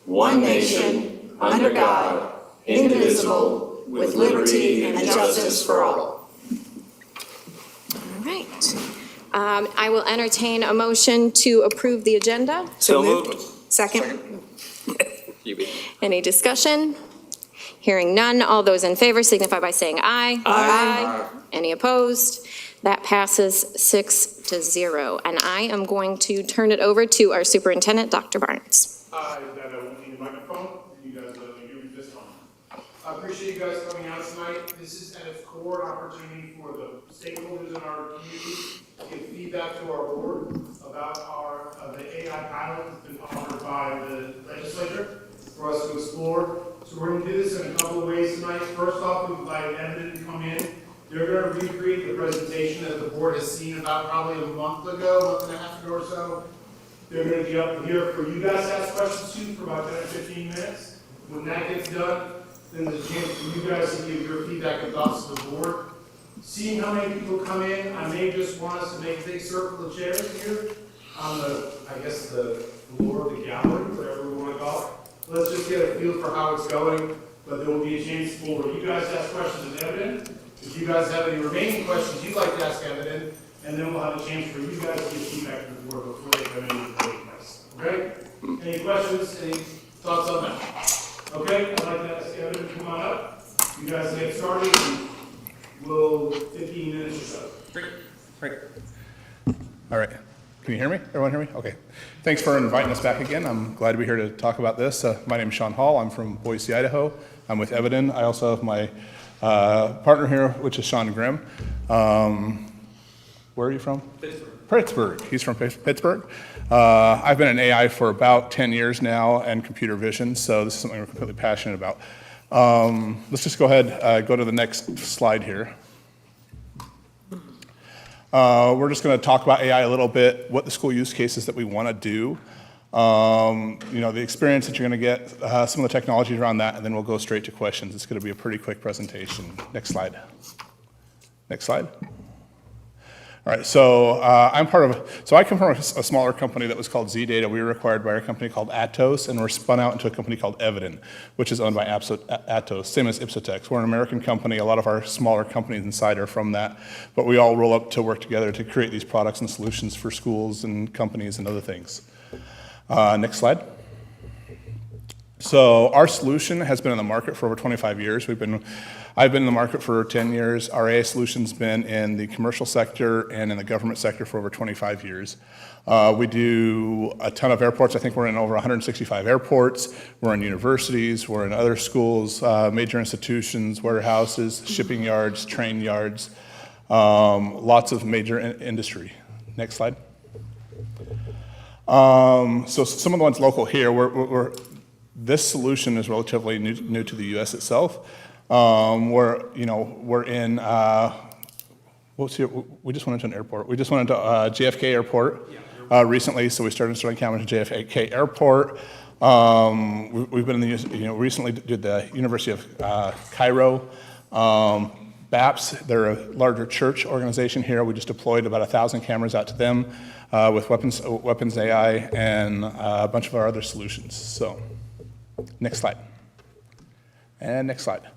one nation, under God, indivisible, with liberty and justice for all. All right. I will entertain a motion to approve the agenda. So moved. Second. Any discussion? Hearing none, all those in favor signify by saying aye. Aye. Any opposed? That passes 6-0. And I am going to turn it over to our superintendent, Dr. Barnes. That won't need a microphone. You guys hear me this time. I appreciate you guys coming out tonight. This is at its core an opportunity for the stakeholders in our community to give feedback to our board about the AI pilot that's been offered by the legislature for us to explore. So we're going to do this in a couple of ways tonight. First off, we've invited Eviden to come in. They're going to recreate the presentation that the board has seen about probably a month and a half ago or so. They're going to be up here for you guys to ask questions to for about 10 or 15 minutes. When that gets done, then there's a chance for you guys to give your feedback and thoughts to the board. Seeing how many people come in, I may just want us to make a big circle of chairs here on the floor of the gallery, whatever we want to call it. Let's just get a feel for how it's going, but there will be a chance for you guys to ask questions of Eviden. If you guys have any remaining questions you'd like to ask Eviden, and then we'll have a chance for you guys to give feedback to the board before they come in with the voting place. Okay? Any questions? Any thoughts on that? Okay, I'd like to ask Eviden to come on up. You guys get started in 15 minutes or so. Great. All right. Can you hear me? Everyone hear me? Okay. Thanks for inviting us back again. I'm glad to be here to talk about this. My name is Sean Hall. I'm from Boise, Idaho. I'm with Eviden. I also have my partner here, which is Sean Grimm. Where are you from? Pittsburgh. He's from Pittsburgh. I've been in AI for about 10 years now and computer vision, so this is something we're completely passionate about. Let's just go ahead, go to the next slide here. We're just going to talk about AI a little bit, what the school use cases that we want to do, the experience that you're going to get, some of the technologies around that, and then we'll go straight to questions. It's going to be a pretty quick presentation. Next slide. Next slide. All right, so I come from a smaller company that was called ZData. We were acquired by a company called Atos, and we're spun out into a company called Eviden, which is owned by Atos, same as Ipsotex. We're an American company. A lot of our smaller companies inside are from that, but we all roll up to work together to create these products and solutions for schools and companies and other things. Next slide. So our solution has been in the market for over 25 years. I've been in the market for 10 years. Our AI solution's been in the commercial sector and in the government sector for over 25 years. We do a ton of airports. I think we're in over 165 airports. We're in universities. We're in other schools, major institutions, warehouses, shipping yards, train yards, lots of major industry. Next slide. So some of the ones local here, this solution is relatively new to the U.S. itself. We're in, we just went into an airport. We just went into JFK Airport recently, so we started installing cameras at JFK Airport. We've been in the, recently did the University of Cairo. BAPS, they're a larger church organization here. We just deployed about 1,000 cameras out to them with weapons AI and a bunch of our other solutions. So, next slide. And next slide.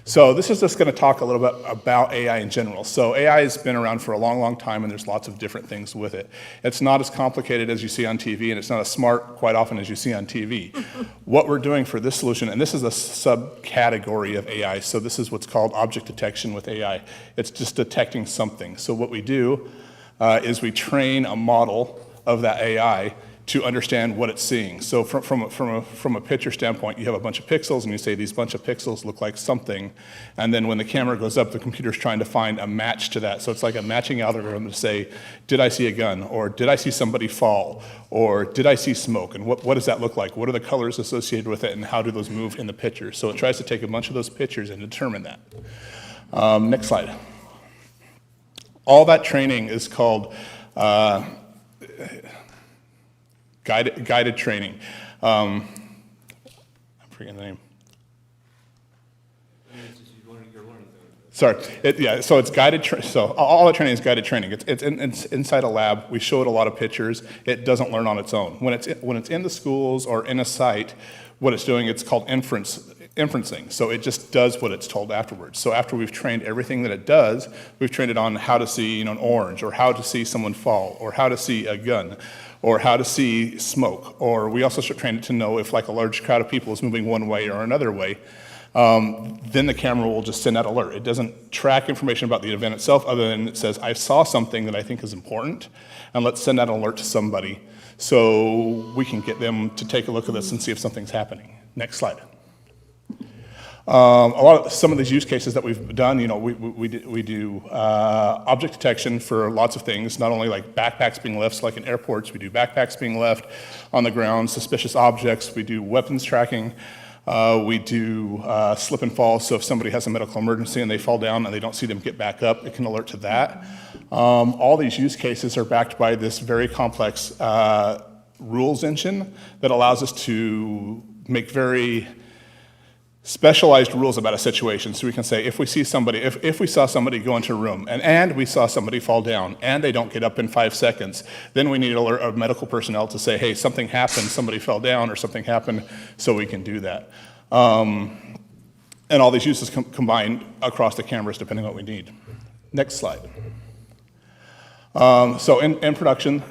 So this is just going to talk a little bit about AI in general. So AI has been around for a long, long time, and there's lots of different things with it. It's not as complicated as you see on TV, and it's not as smart quite often as you see on TV. What we're doing for this solution, and this is a subcategory of AI, so this is what's called object detection with AI. It's just detecting something. So what we do is we train a model of that AI to understand what it's seeing. So from a picture standpoint, you have a bunch of pixels, and you say these bunch of pixels look like something, and then when the camera goes up, the computer's trying to find a match to that. So it's like a matching algorithm to say, did I see a gun, or did I see somebody fall, or did I see smoke, and what does that look like? What are the colors associated with it, and how do those move in the picture? So it tries to take a bunch of those pictures and determine that. Next slide. All that training is called guided training. I'm forgetting the name. Sorry, so it's guided, so all the training is guided training. It's inside a lab. We show it a lot of pictures. It doesn't learn on its own. When it's in the schools or in a site, what it's doing, it's called inferencing. So it just does what it's told afterwards. So after we've trained everything that it does, we've trained it on how to see, an orange, or how to see someone fall, or how to see a gun, or how to see smoke. Or we also trained it to know if like a large crowd of people is moving one way or another way. Then the camera will just send that alert. It doesn't track information about the event itself other than it says, I saw something that I think is important, and let's send that alert to somebody so we can get them to take a look at this and see if something's happening. Next slide. Some of these use cases that we've done, we do object detection for lots of things, not only like backpacks being left, so like in airports, we do backpacks being left on the ground, suspicious objects, we do weapons tracking. We do slip and fall, so if somebody has a medical emergency and they fall down and they don't see them get back up, it can alert to that. All these use cases are backed by this very complex rules engine that allows us to make very specialized rules about a situation. So we can say if we see somebody, if we saw somebody go into a room and we saw somebody fall down and they don't get up in 5 seconds, then we need to alert our medical personnel to say, hey, something happened, somebody fell down or something happened, so we can do that. And all these uses combine across the cameras depending on what we need. Next slide. So in production,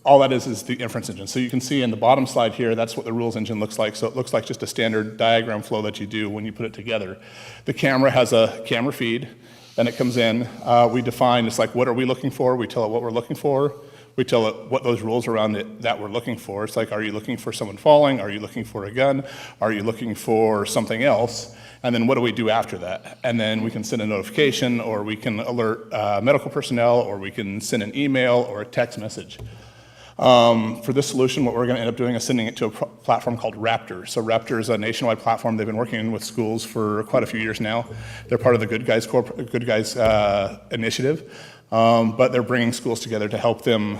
all that is the inference engine. So you can see in the bottom slide here, that's what the rules engine looks like. So it looks like just a standard diagram flow that you do when you put it together. The camera has a camera feed, then it comes in. We define, it's like, what are we looking for? We tell it what we're looking for. We tell it what those rules around it that we're looking for. It's like, are you looking for someone falling? Are you looking for a gun? Are you looking for something else? And then what do we do after that? And then we can send a notification, or we can alert medical personnel, or we can send an email or a text message. For this solution, what we're going to end up doing is sending it to a platform called Raptor. So Raptor is a nationwide platform. They've been working with schools for quite a few years now. They're part of the Good Guys initiative, but they're bringing schools together to help them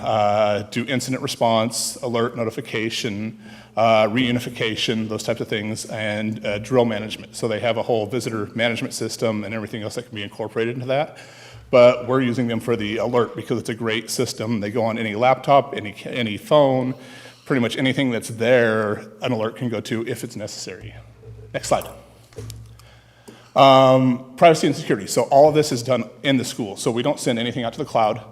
do incident response, alert notification, reunification, those types of things, and drill management. So they have a whole visitor management system and everything else that can be incorporated into that. But we're using them for the alert because it's a great system. They go on any laptop, any phone, pretty much anything that's there, an alert can go to if it's necessary. Next slide. Privacy and security. So all of this is done in the school. So we don't send anything out to the cloud.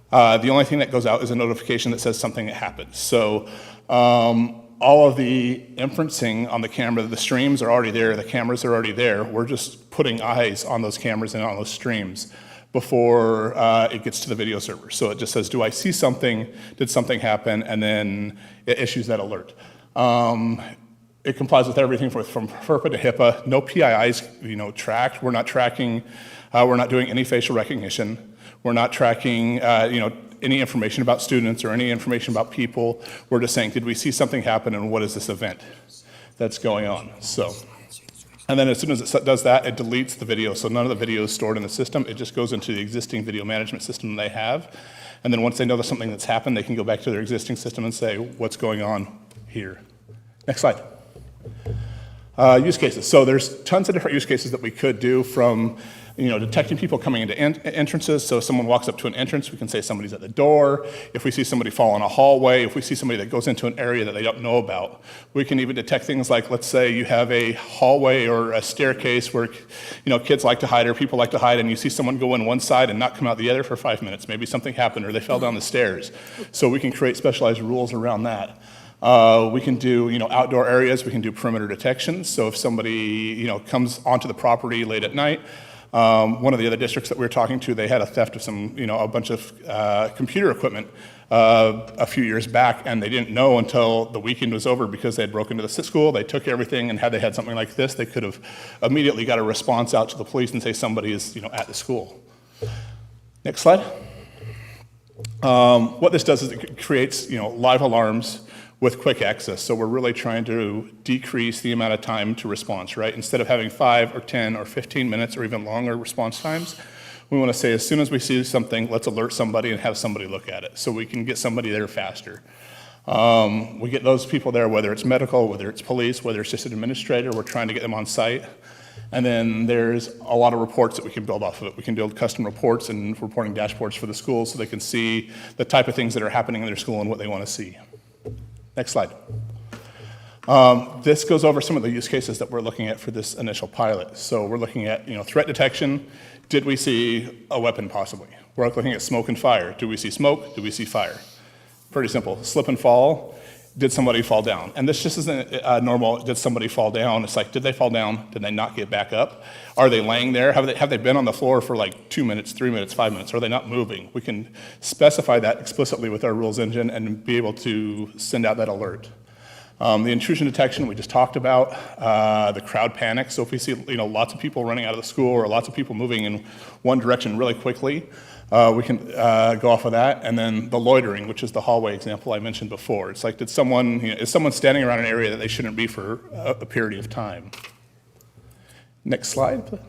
The only thing that goes out is a notification that says something happened. So all of the inferencing on the camera, the streams are already there, the cameras are already there. We're just putting eyes on those cameras and on those streams before it gets to the video server. So it just says, do I see something? Did something happen? And then it issues that alert. It complies with everything from FERPA to HIPAA. No PIIs, tracked. We're not tracking. We're not doing any facial recognition. We're not tracking, any information about students or any information about people. We're just saying, did we see something happen, and what is this event that's going on? So. And then as soon as it does that, it deletes the video. So none of the video is stored in the system. It just goes into the existing video management system they have. And then once they know there's something that's happened, they can go back to their existing system and say, what's going on here? Next slide. Use cases. So there's tons of different use cases that we could do, from detecting people coming into entrances. So if someone walks up to an entrance, we can say somebody's at the door. If we see somebody fall in a hallway, if we see somebody that goes into an area that they don't know about, we can even detect things like, let's say you have a hallway or a staircase where kids like to hide or people like to hide, and you see someone go in one side and not come out the other for 5 minutes. Maybe something happened or they fell down the stairs. So we can create specialized rules around that. We can do, outdoor areas. We can do perimeter detection. So if somebody, comes onto the property late at night, one of the other districts that we were talking to, they had a theft of some, a bunch of computer equipment a few years back, and they didn't know until the weekend was over because they had broken into the school. They took everything, and had they had something like this, they could have immediately got a response out to the police and say somebody is, at the school. Next slide. What this does is it creates, live alarms with quick access. So we're really trying to decrease the amount of time to response, right? Instead of having 5 or 10 or 15 minutes or even longer response times, we want to say as soon as we see something, let's alert somebody and have somebody look at it so we can get somebody there faster. We get those people there, whether it's medical, whether it's police, whether it's just an administrator, we're trying to get them on site. And then there's a lot of reports that we can build off of it. We can build custom reports and reporting dashboards for the schools so they can see the type of things that are happening in their school and what they want to see. Next slide. This goes over some of the use cases that we're looking at for this initial pilot. So we're looking at, threat detection. Did we see a weapon possibly? We're looking at smoke and fire. Do we see smoke? Do we see fire? Pretty simple. Slip and fall. Did somebody fall down? And this just isn't normal, did somebody fall down? It's like, did they fall down? Did they not get back up? Are they laying there? Have they been on the floor for like 2 minutes, 3 minutes, 5 minutes? Are they not moving? We can specify that explicitly with our rules engine and be able to send out that alert. The intrusion detection we just talked about, the crowd panic. So if we see lots of people running out of the school or lots of people moving in one direction really quickly, we can go off of that. And then the loitering, which is the hallway example I mentioned before. It's like, is someone standing around an area that they shouldn't be for a period of time? Next slide, please.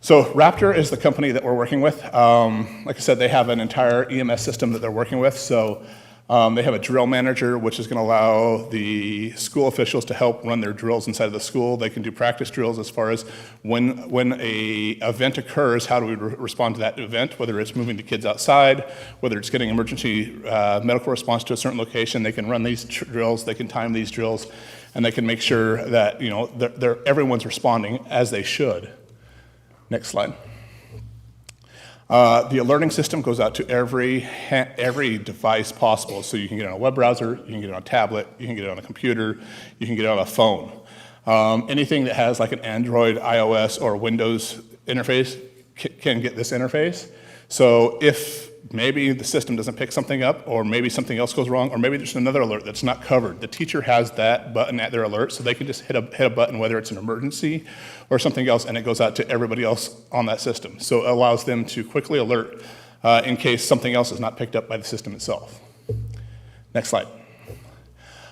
So Raptor is the company that we're working with. Like I said, they have an entire EMS system that they're working with. So they have a drill manager, which is going to allow the school officials to help run their drills inside of the school. They can do practice drills as far as when a event occurs, how do we respond to that event, whether it's moving the kids outside, whether it's getting emergency medical response to a certain location. They can run these drills, they can time these drills, and they can make sure that everyone's responding as they should. Next slide. The alerting system goes out to every device possible. So you can get it on a web browser, you can get it on a tablet, you can get it on a computer, you can get it on a phone. Anything that has like an Android, iOS, or Windows interface can get this interface. So if maybe the system doesn't pick something up, or maybe something else goes wrong, or maybe there's another alert that's not covered, the teacher has that button at their alert, so they can just hit a button, whether it's an emergency or something else, and it goes out to everybody else on that system. So it allows them to quickly alert in case something else is not picked up by the system itself. Next slide.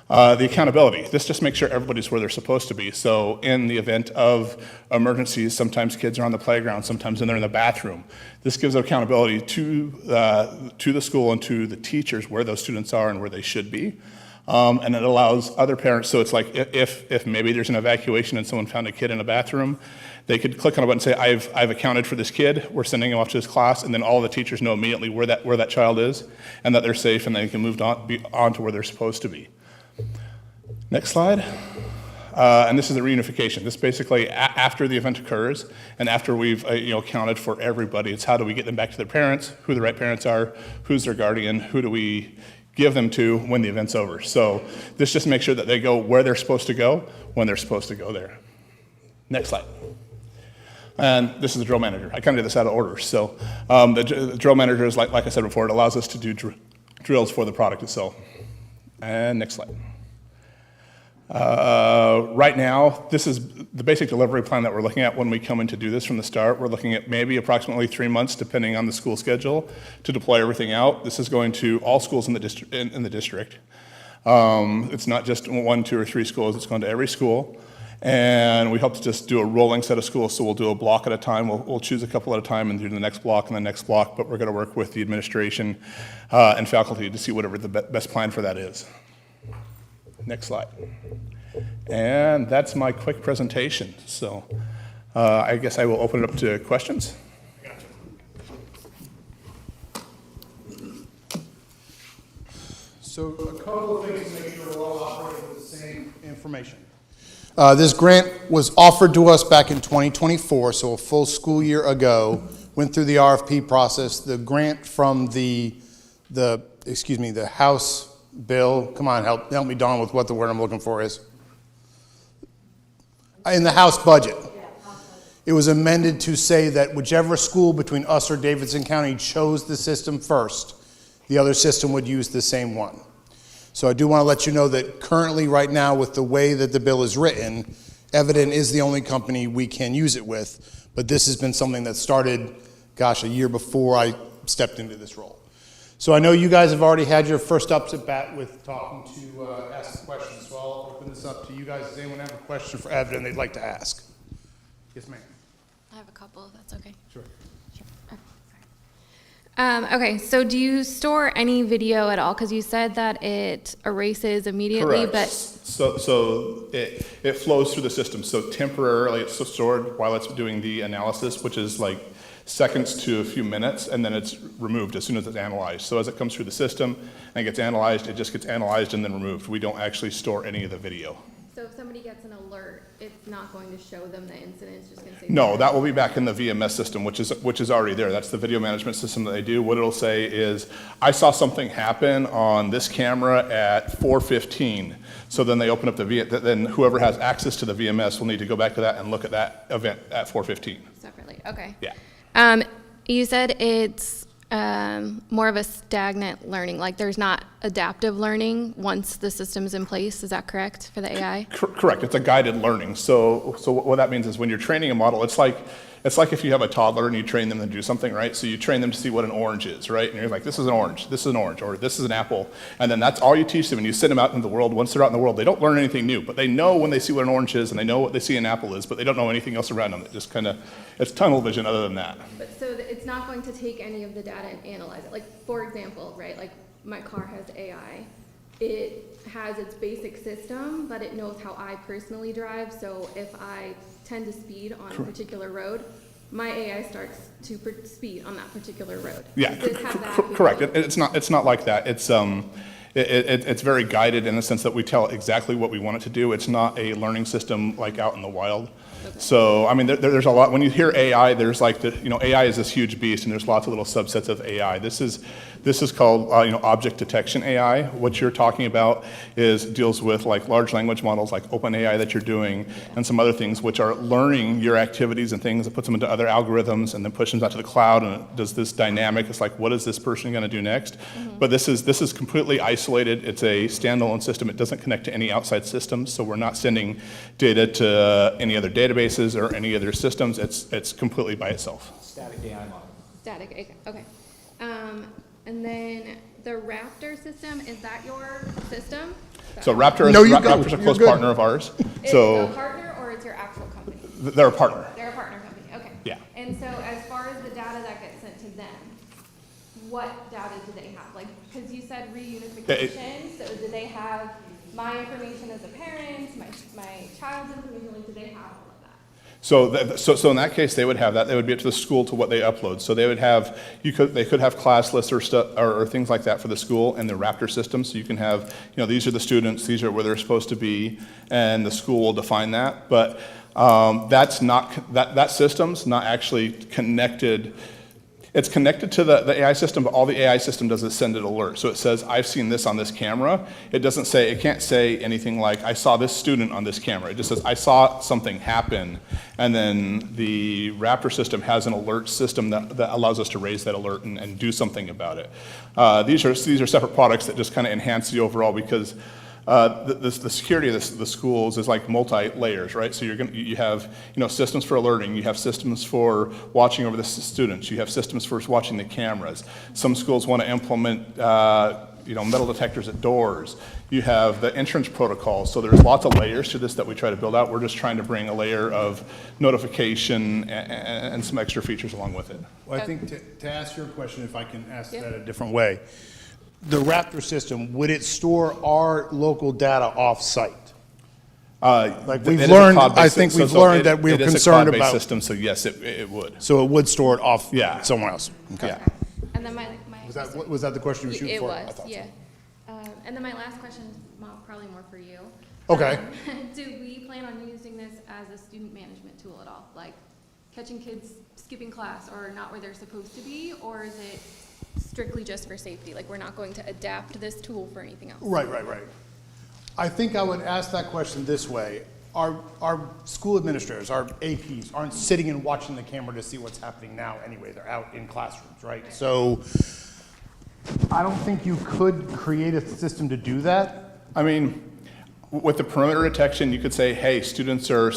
The accountability. This just makes sure everybody's where they're supposed to be. So in the event of emergencies, sometimes kids are on the playground, sometimes they're in the bathroom. This gives accountability to the school and to the teachers where those students are and where they should be. And it allows other parents, so it's like if maybe there's an evacuation and someone found a kid in a bathroom, they could click on a button and say, I've accounted for this kid, we're sending him off to his class, and then all the teachers know immediately where that child is and that they're safe and they can move on to where they're supposed to be. Next slide. And this is the reunification. This basically, after the event occurs and after we've accounted for everybody, it's how do we get them back to their parents, who the right parents are, who's their guardian, who do we give them to when the event's over. So this just makes sure that they go where they're supposed to go when they're supposed to go there. Next slide. And this is the drill manager. I kind of did this out of order. So the drill manager is, like I said before, it allows us to do drills for the product itself. And next slide. Right now, this is the basic delivery plan that we're looking at when we come in to do this from the start. We're looking at maybe approximately 3 months, depending on the school schedule, to deploy everything out. This is going to all schools in the district. It's not just 1, 2, or 3 schools. It's going to every school. And we hope to just do a rolling set of schools. So we'll do a block at a time. We'll choose a couple at a time and do the next block and the next block. But we're going to work with the administration and faculty to see whatever the best plan for that is. Next slide. And that's my quick presentation. So I guess I will open it up to questions. So a couple of things to make sure we're all operating with the same information. This grant was offered to us back in 2024, so a full school year ago. Went through the RFP process. The grant from the House bill. Come on, help me, Dawn, with what the word I'm looking for is. In the House budget. It was amended to say that whichever school between us or Davidson County chose the system first, the other system would use the same one. So I do want to let you know that currently, right now, with the way that the bill is written, Eviden is the only company we can use it with. But this has been something that started, a year before I stepped into this role. So I know you guys have already had your first ups at bat with talking to ask questions. So I'll open this up to you guys. Does anyone have a question for Eviden they'd like to ask? Yes, ma'am. I have a couple, if that's okay. Sure. Okay, so do you store any video at all? Because you said that it erases immediately, Correct. but So it flows through the system. So temporarily it's stored while it's doing the analysis, which is like seconds to a few minutes, and then it's removed as soon as it's analyzed. So as it comes through the system and gets analyzed, it just gets analyzed and then removed. We don't actually store any of the video. so if somebody gets an alert, it's not going to show them the incident, it's just going to say. No, that will be back in the VMS system, which is already there. That's the video management system that they do. What it'll say is, I saw something happen on this camera at 4:15. So then they open up then whoever has access to the VMS will need to go back to that and look at that event at 4:15. Separately, okay. Yeah. You said it's more of a stagnant learning, like there's not adaptive learning once the system's in place, is that correct for the AI? Correct. It's a guided learning. So what that means is when you're training a model, it's like if you have a toddler and you train them to do something, right? So you train them to see what an orange is, right? And you're like, this is an orange, or this is an apple. And then that's all you teach them, and you send them out into the world. Once they're out in the world, they don't learn anything new, but they know when they see what an orange is, and they know what they see an apple is, but they don't know anything else around them. It just kind of, it's tunnel vision other than that. But so it's not going to take any of the data and analyze it. Like, for example, right, like my car has AI. It has its basic system, but it knows how I personally drive. So if I tend to speed on a particular road, my AI starts to speed on that particular road. Yeah, Does this have that correct. capability? It's not like that. It's very guided in the sense that we tell it exactly what we want it to do. It's not a learning system like out in the wild. Okay. So, I mean, there's a lot. When you hear AI, there's like AI is this huge beast, and there's lots of little subsets of AI. This is called object detection AI. What you're talking about deals with like large language models like OpenAI that you're doing, and some other things which are learning your activities and things, and puts them into other algorithms, and then pushes them out to the cloud, and it does this dynamic. It's like, what is this person going to do next? Mm-hmm. But this is completely isolated. It's a standalone system. It doesn't connect to any outside systems, so we're not sending data to any other databases or any other systems. It's completely by itself. Static AI model. Static, okay. And then the Raptor system, is that your system? So Raptor No, you go. Raptor's a You're close good. partner of ours. Is So it a partner or it's your actual company? they're a partner. They're a partner company, okay. Yeah. And so as far as the data that gets sent to them, what data do they have? Like, because you said reunification, so do they have my information as a parent, my child's information, like, do they have all of that? So in that case, they would have that. They would be up to the school to what they upload. So they would have, they could have class lists or things like that for the school and the Raptor system. So you can have, these are the students, these are where they're supposed to be, and the school will define that. But that system's not actually connected. It's connected to the AI system, but all the AI system does is send an alert. So it says, I've seen this on this camera. It can't say anything like, I saw this student on this camera. It just says, I saw something happen. And then the Raptor system has an alert system that allows us to raise that alert and do something about it. These are separate products that just kind of enhance the overall, because the security of the schools is like multi-layers, right? So you have systems for alerting, you have systems for watching over the students, you have systems for watching the cameras. Some schools want to implement metal detectors at doors. You have the entrance protocols. So there's lots of layers to this that we try to build out. We're just trying to bring a layer of notification and some extra features along with it. Well, I think to ask your question, if I can ask that a different way, the Raptor system, would it store our local data off-site? Like we've learned, I think we've learned that we're concerned It is a cloud-based about. system, so yes, it would. So it would store it off Yeah. somewhere else? Okay. Yeah. And then Was that the question you were shooting it for? I was, thought so. yeah. And then my last question is probably more for you. Okay. Do we plan on using this as a student management tool at all? Like catching kids skipping class or not where they're supposed to be? Or is it strictly just for safety? Like we're not going to adapt this tool for anything else? Right. I think I would ask that question this way. Our school administrators, our APs, aren't sitting and watching the camera to see what's happening now anyway. They're out in classrooms, right? So I don't think you could create a system to do that. I mean, with the perimeter detection, you could say, hey, students are,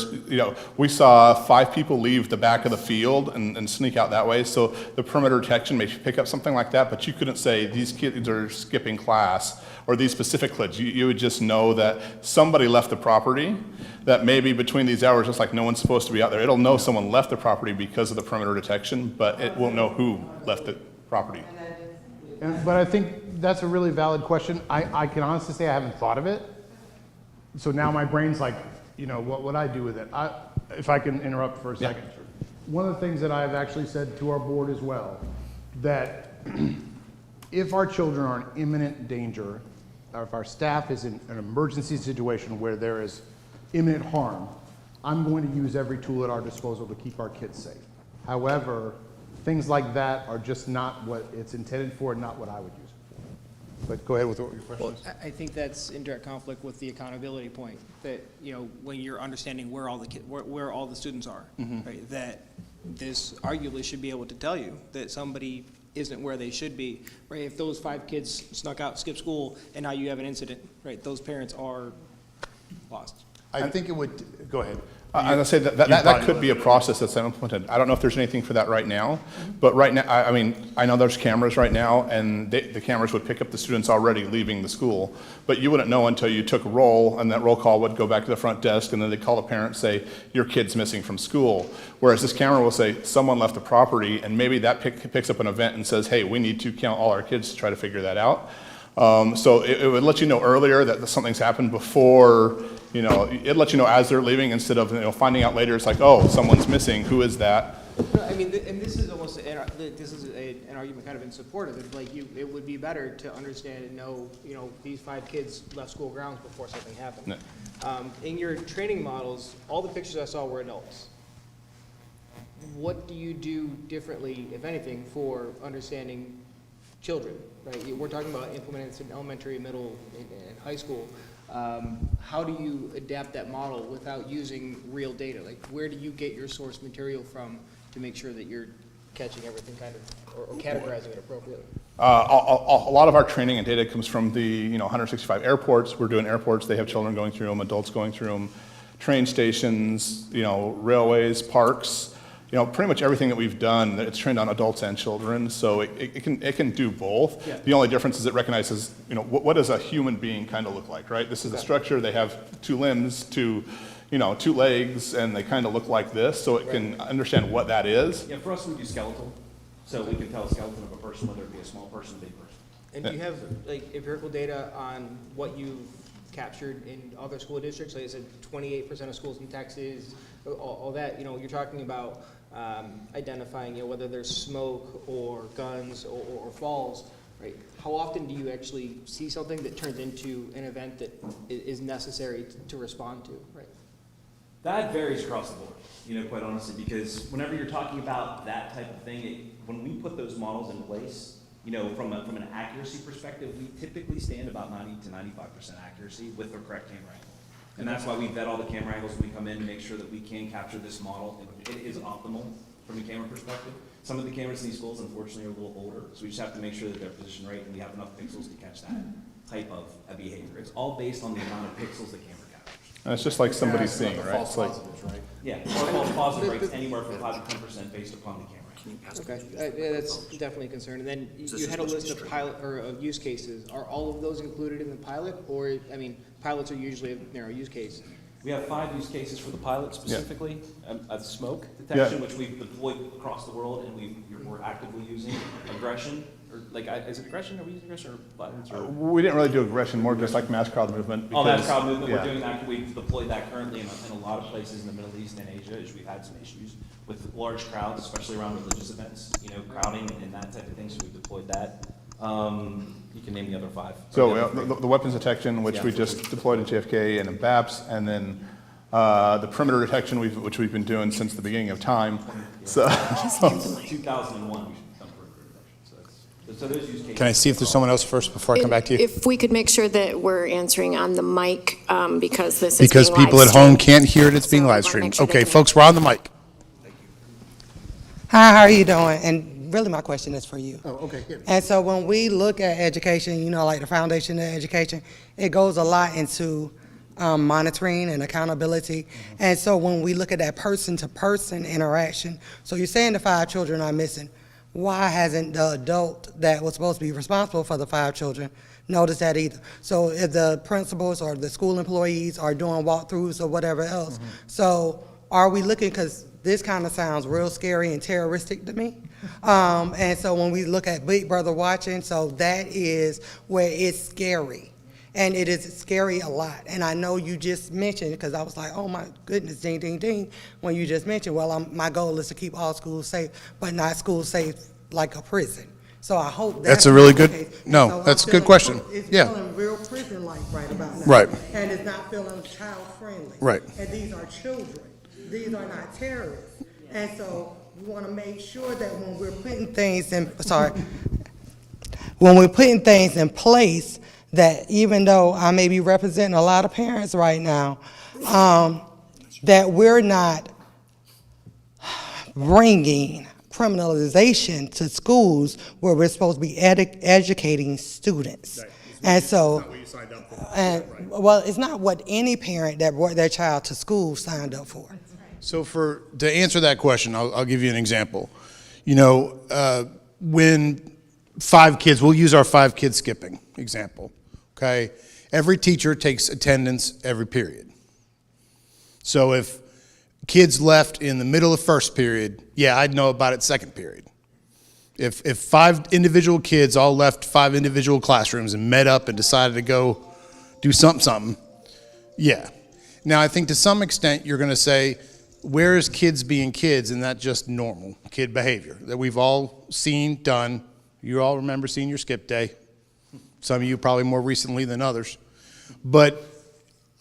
we saw 5 people leave the back of the field and sneak out that way. So the perimeter detection may pick up something like that, but you couldn't say these kids are skipping class or these specific kids. You would just know that somebody left the property, that maybe between these hours, just like no one's supposed to be out there. It'll know someone left the property because of the perimeter detection, but it won't know who left the property. But I think that's a really valid question. I can honestly say I haven't thought of it. So now my brain's like, you know, what would I do with it? If I can interrupt for a second. One of the things that I've actually said to our board as well, that if our children are in imminent danger, or if our staff is in an emergency situation where there is imminent harm, I'm going to use every tool at our disposal to keep our kids safe. However, things like that are just not what it's intended for and not what I would use it for. But go ahead with what your question Well, is. I think that's in direct conflict with the accountability point, that, you know, when you're understanding where all the where all the students are, right, that this arguably should be able to tell you that somebody isn't where they should be, right? If those 5 kids snuck out, skipped school, and now you have an incident, right, those parents are lost. I think it would, go ahead. As I say, that could be a process that's implemented. I don't know if there's anything for that right now, but right now, I mean, I know there's cameras right now, and the cameras would pick up the students already leaving the school, but you wouldn't know until you took a roll, and that roll call would go back to the front desk, and then they'd call the parent and say, your kid's missing from school. Whereas this camera will say, someone left the property, and maybe that picks up an event and says, hey, we need to count all our kids to try to figure that out. So it would let you know earlier that something's happened before, you know, it'd let you know as they're leaving instead of, you know, finding out later. It's like, oh, someone's missing. Who is that? No, I mean, and this is almost, an argument kind of in support of it. Like, it would be better to understand and know, you know, these 5 kids left school grounds before something happened. No. In your training models, all the pictures I saw were adults. What do you do differently, if anything, for understanding children, right? We're talking about implementing this in elementary, middle, and high school. How do you adapt that model without using real data? Like, where do you get your source material from to make sure that you're catching everything kind of, or categorizing it appropriately? A lot of our training and data comes from the, you know, 165 airports. We're doing airports. They have children going through them, adults going through them, train stations, you know, railways, parks. You know, pretty much everything that we've done, it's trained on adults and children, so it can do both. Yeah. The only difference is it recognizes, you know, what does a human being kind of look like, right? This is the structure. They have 2 limbs, 2 legs, and they kind of look like this, so it can understand what that is. Yeah, for us, we do skeletal, so we can tell a skeleton of a person, whether it be a small person, big person. And do you have, like, empirical data on what you've captured in other school districts? Like I said, 28% of schools in Texas, all that, you know, you're talking about identifying, you know, whether there's smoke or guns or falls, right? How often do you actually see something that turns into an event that is necessary to respond to, right? That varies across the board, you know, quite honestly, because whenever you're talking about that type of thing, when we put those models in place, you know, from an accuracy perspective, we typically stand about 90 to 95% accuracy with the correct camera angle. And that's why we vet all the camera angles when we come in to make sure that we can capture this model. It is optimal from a camera perspective. Some of the cameras in these schools, unfortunately, are a little older, so we just have to make sure that they're positioned right and we have enough pixels to catch that type of a behavior. It's all based on the amount of pixels the camera captures. And it's just like somebody's seeing, right? False It's like, positives, right? Yeah, or false positive rates anywhere from 5 to 10% based upon the camera. Okay, yeah, that's definitely a concern. And then you had a list of pilot, or of use cases. Are all of those included in the pilot? Or, I mean, pilots are usually a narrow use case. We have 5 use cases for the pilot specifically. Smoke detection, which we've deployed across the world, and we're actively using. Aggression, or like, is it aggression? Are we using aggression or violence? Or? we didn't really do aggression, more just like mass crowd movement. Oh, mass because- crowd movement, yeah. we're doing that. We've deployed that currently in a lot of places in the Middle East and Asia, as we've had some issues with large crowds, especially around religious events, you know, crowding and that type of thing, so we've deployed that. You can name the other 5. So the weapons detection, which we just deployed in JFK and in BAPS, and then the perimeter detection, which we've been doing since the beginning of time. So 2001, we should become perimeter detection. So those use cases. Can I see if there's someone else first before I come back to you? If we could make sure that we're answering on the mic, because this is being Because people at live home streamed. can't hear it, it's being So we live wanna make streamed. sure they Okay, can folks, we're on the mic. Hi, how are you doing? And really my question is for you. Oh, okay, yeah. And so when we look at education, you know, like the foundation of education, it goes a lot into monitoring and accountability. And so when we look at that person-to-person interaction, so you're saying the 5 children are missing. Why hasn't the adult that was supposed to be responsible for the 5 children noticed that either? So if the principals or the school employees are doing walkthroughs or whatever else, so are we looking, because this kind of sounds real scary and terroristic to me. And so when we look at Big Brother watching, so that is where it's scary. And it is scary a lot. And I know you just mentioned, because I was like, oh my goodness, ding, ding, ding, when you just mentioned, well, my goal is to keep all schools safe, but not schools safe like a prison. So I hope That's a not really the good- case. no, So I'm that's a good feeling question. It's Yeah. feeling real prison-like right about now. Right. And it's not feeling child-friendly. Right. And these are children. These are not terrorists. And so we want to make sure that when we're putting things in, when we're putting things in place, that even though I may be representing a lot of parents right now, that we're not bringing criminalization to schools where we're supposed to be educating students. And so, well, it's not what any parent that brought their child to school signed up for. So to answer that question, I'll give you an example. You know, when 5 kids, we'll use our 5 kids skipping example, okay? Every teacher takes attendance every period. So if kids left in the middle of first period, yeah, I'd know about it second period. If 5 individual kids all left 5 individual classrooms and met up and decided to go do something, yeah. Now, I think to some extent you're going to say, where is kids being kids, and that's just normal kid behavior that we've all seen, done. You all remember senior skip day. Some of you probably more recently than others. But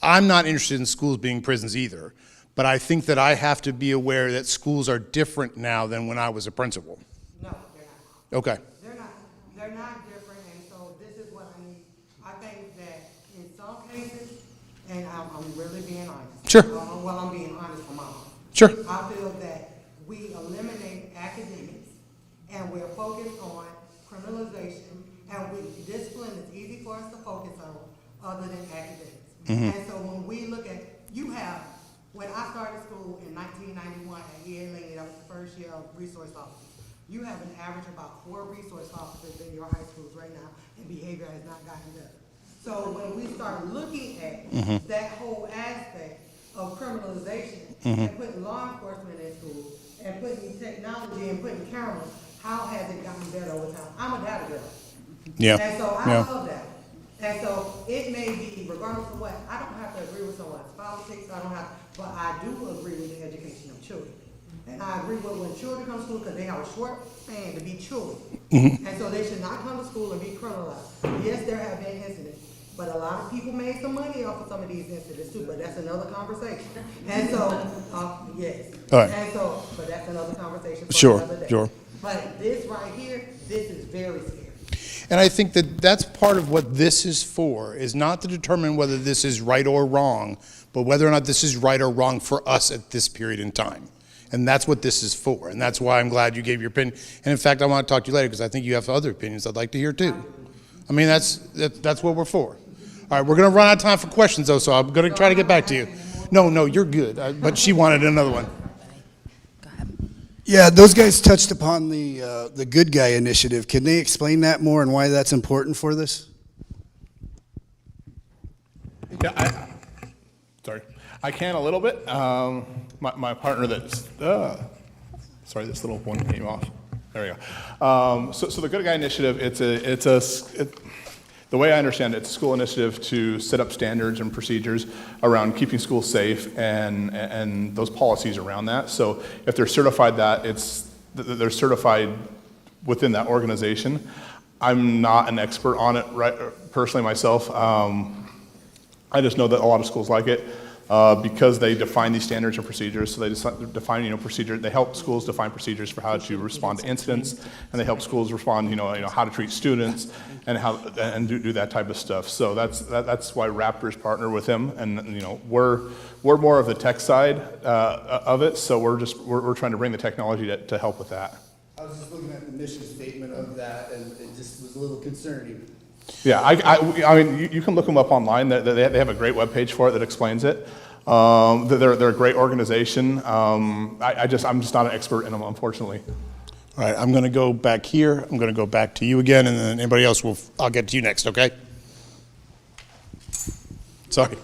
I'm not interested in schools being prisons either. But I think that I have to be aware that schools are different now than when I was a principal. No, they're not. Okay. They're not different, and so this is what I need. I think that in some cases, and I'm really being honest. Sure. Well, I'm being honest for mom. Sure. I feel that we eliminate academics, and we're focused on criminalization, and with discipline is easy for us to focus on, other than academics. And so when we look at, when I started school in 1991 at ELA, that was the first year of resource officers. You have an average of about 4 resource officers in your high schools right now, and behavior has not gotten better. So when we start looking at that whole aspect of criminalization and putting law enforcement in schools and putting technology and putting cameras, how has it gotten better over time? I'm a data girl. Yeah. And so I love that. And so it may be, regardless of what, I don't have to agree with someone's politics, I don't have, but I do agree with the education of children. And I agree with when children come to school, because they have a short span to be children. And so they should not come to school and be criminalized. Yes, there have been incidents, but a lot of people made some money off of some of these incidents too, but that's another conversation. And so, yes. All right. And so, but that's another conversation for Sure, another day. sure. But this right here, this is very scary. And I think that that's part of what this is for, is not to determine whether this is right or wrong, but whether or not this is right or wrong for us at this period in time. And that's what this is for. And that's why I'm glad you gave your opinion. And in fact, I want to talk to you later because I think you have other opinions I'd like to hear too. I mean, that's what we're for. All right, we're going to run out of time for questions though, so I'm going to try to get back to you. No, you're good. But she wanted another one. Yeah, those guys touched upon the Good Guy Initiative. Can they explain that more and why that's important for this? Yeah, I can a little bit. My partner that's, sorry, this little one came off. There we go. So the Good Guy Initiative, the way I understand it, it's a school initiative to set up standards and procedures around keeping schools safe and those policies around that. So if they're certified they're certified within that organization. I'm not an expert on it personally myself. I just know that a lot of schools like it because they define these standards and procedures. So they define, procedure. They help schools define procedures for how to respond to incidents, and they help schools respond, how to treat students and do that type of stuff. So that's why Raptors partner with him, and we're more of the tech side of it. So we're trying to bring the technology to help with that. I was just looking at the mission statement of that, and it just was a little concerning. Yeah, I mean, you can look them up online. They have a great webpage for it that explains it. They're a great organization. I'm just not an expert in them, unfortunately. All right, I'm going to go back here. I'm going to go back to you again, and then anybody else I'll get to you next, okay? Sorry.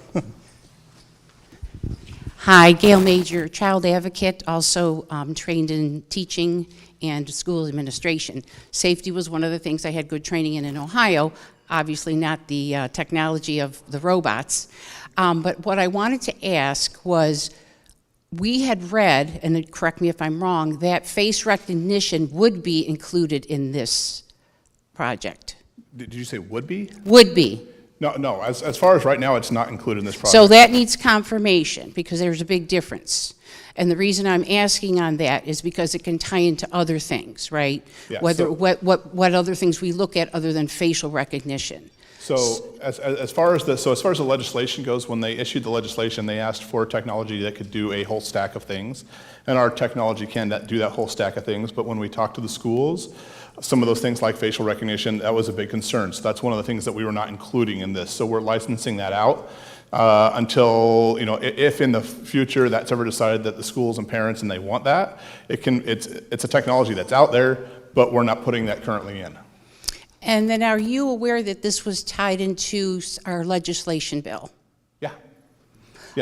Hi, Gail Major, child advocate, also trained in teaching and school administration. Safety was one of the things I had good training in Ohio, obviously not the technology of the robots. But what I wanted to ask was, we had read, and correct me if I'm wrong, that face recognition would be included in this project. Did you say would be? Would be. No, as far as right now, it's not included in this project. So that needs confirmation, because there's a big difference. And the reason I'm asking on that is because it can tie into other things, right? Yeah, Whether, so- what other things we look at other than facial recognition. So as far as the legislation goes, when they issued the legislation, they asked for technology that could do a whole stack of things. And our technology can do that whole stack of things. But when we talked to the schools, some of those things like facial recognition, that was a big concern. So that's one of the things that we were not including in this. So we're licensing that out until, if in the future that's ever decided that the schools and parents and they want that, it's a technology that's out there, but we're not putting that currently in. And then are you aware that this was tied into our legislation bill? Yeah.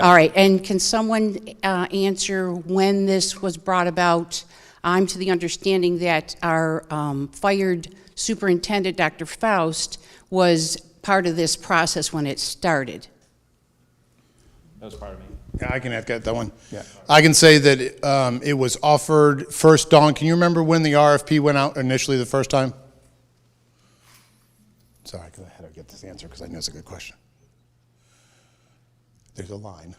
All right, and can someone answer when this was brought about? I'm to the understanding that our fired superintendent, Dr. Faust, was part of this process when it started. That was part of me. Yeah, I can add that one. Yeah. I can say that it was offered first, Dawn, can you remember when the RFP went out initially the first time? Sorry, because I had to get this answer because I know it's a good question. There's a line.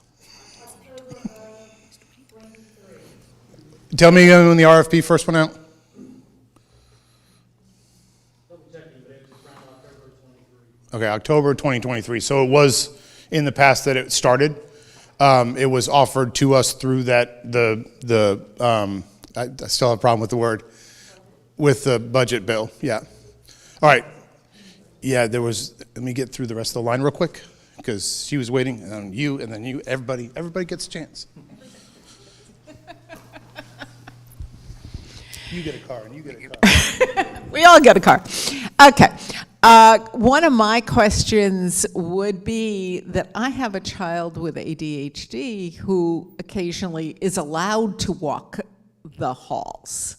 Tell me again when the RFP first went out. Okay, October 2023. So it was in the past that it started. It was offered to us through that I still have a problem with the word, with the budget bill. Yeah. All right. Yeah, there was. Let me get through the rest of the line real quick because she was waiting, and then you, and then you. Everybody gets a chance. You get a car, and you get a car. We all get a car. Okay. One of my questions would be that I have a child with ADHD who occasionally is allowed to walk the halls.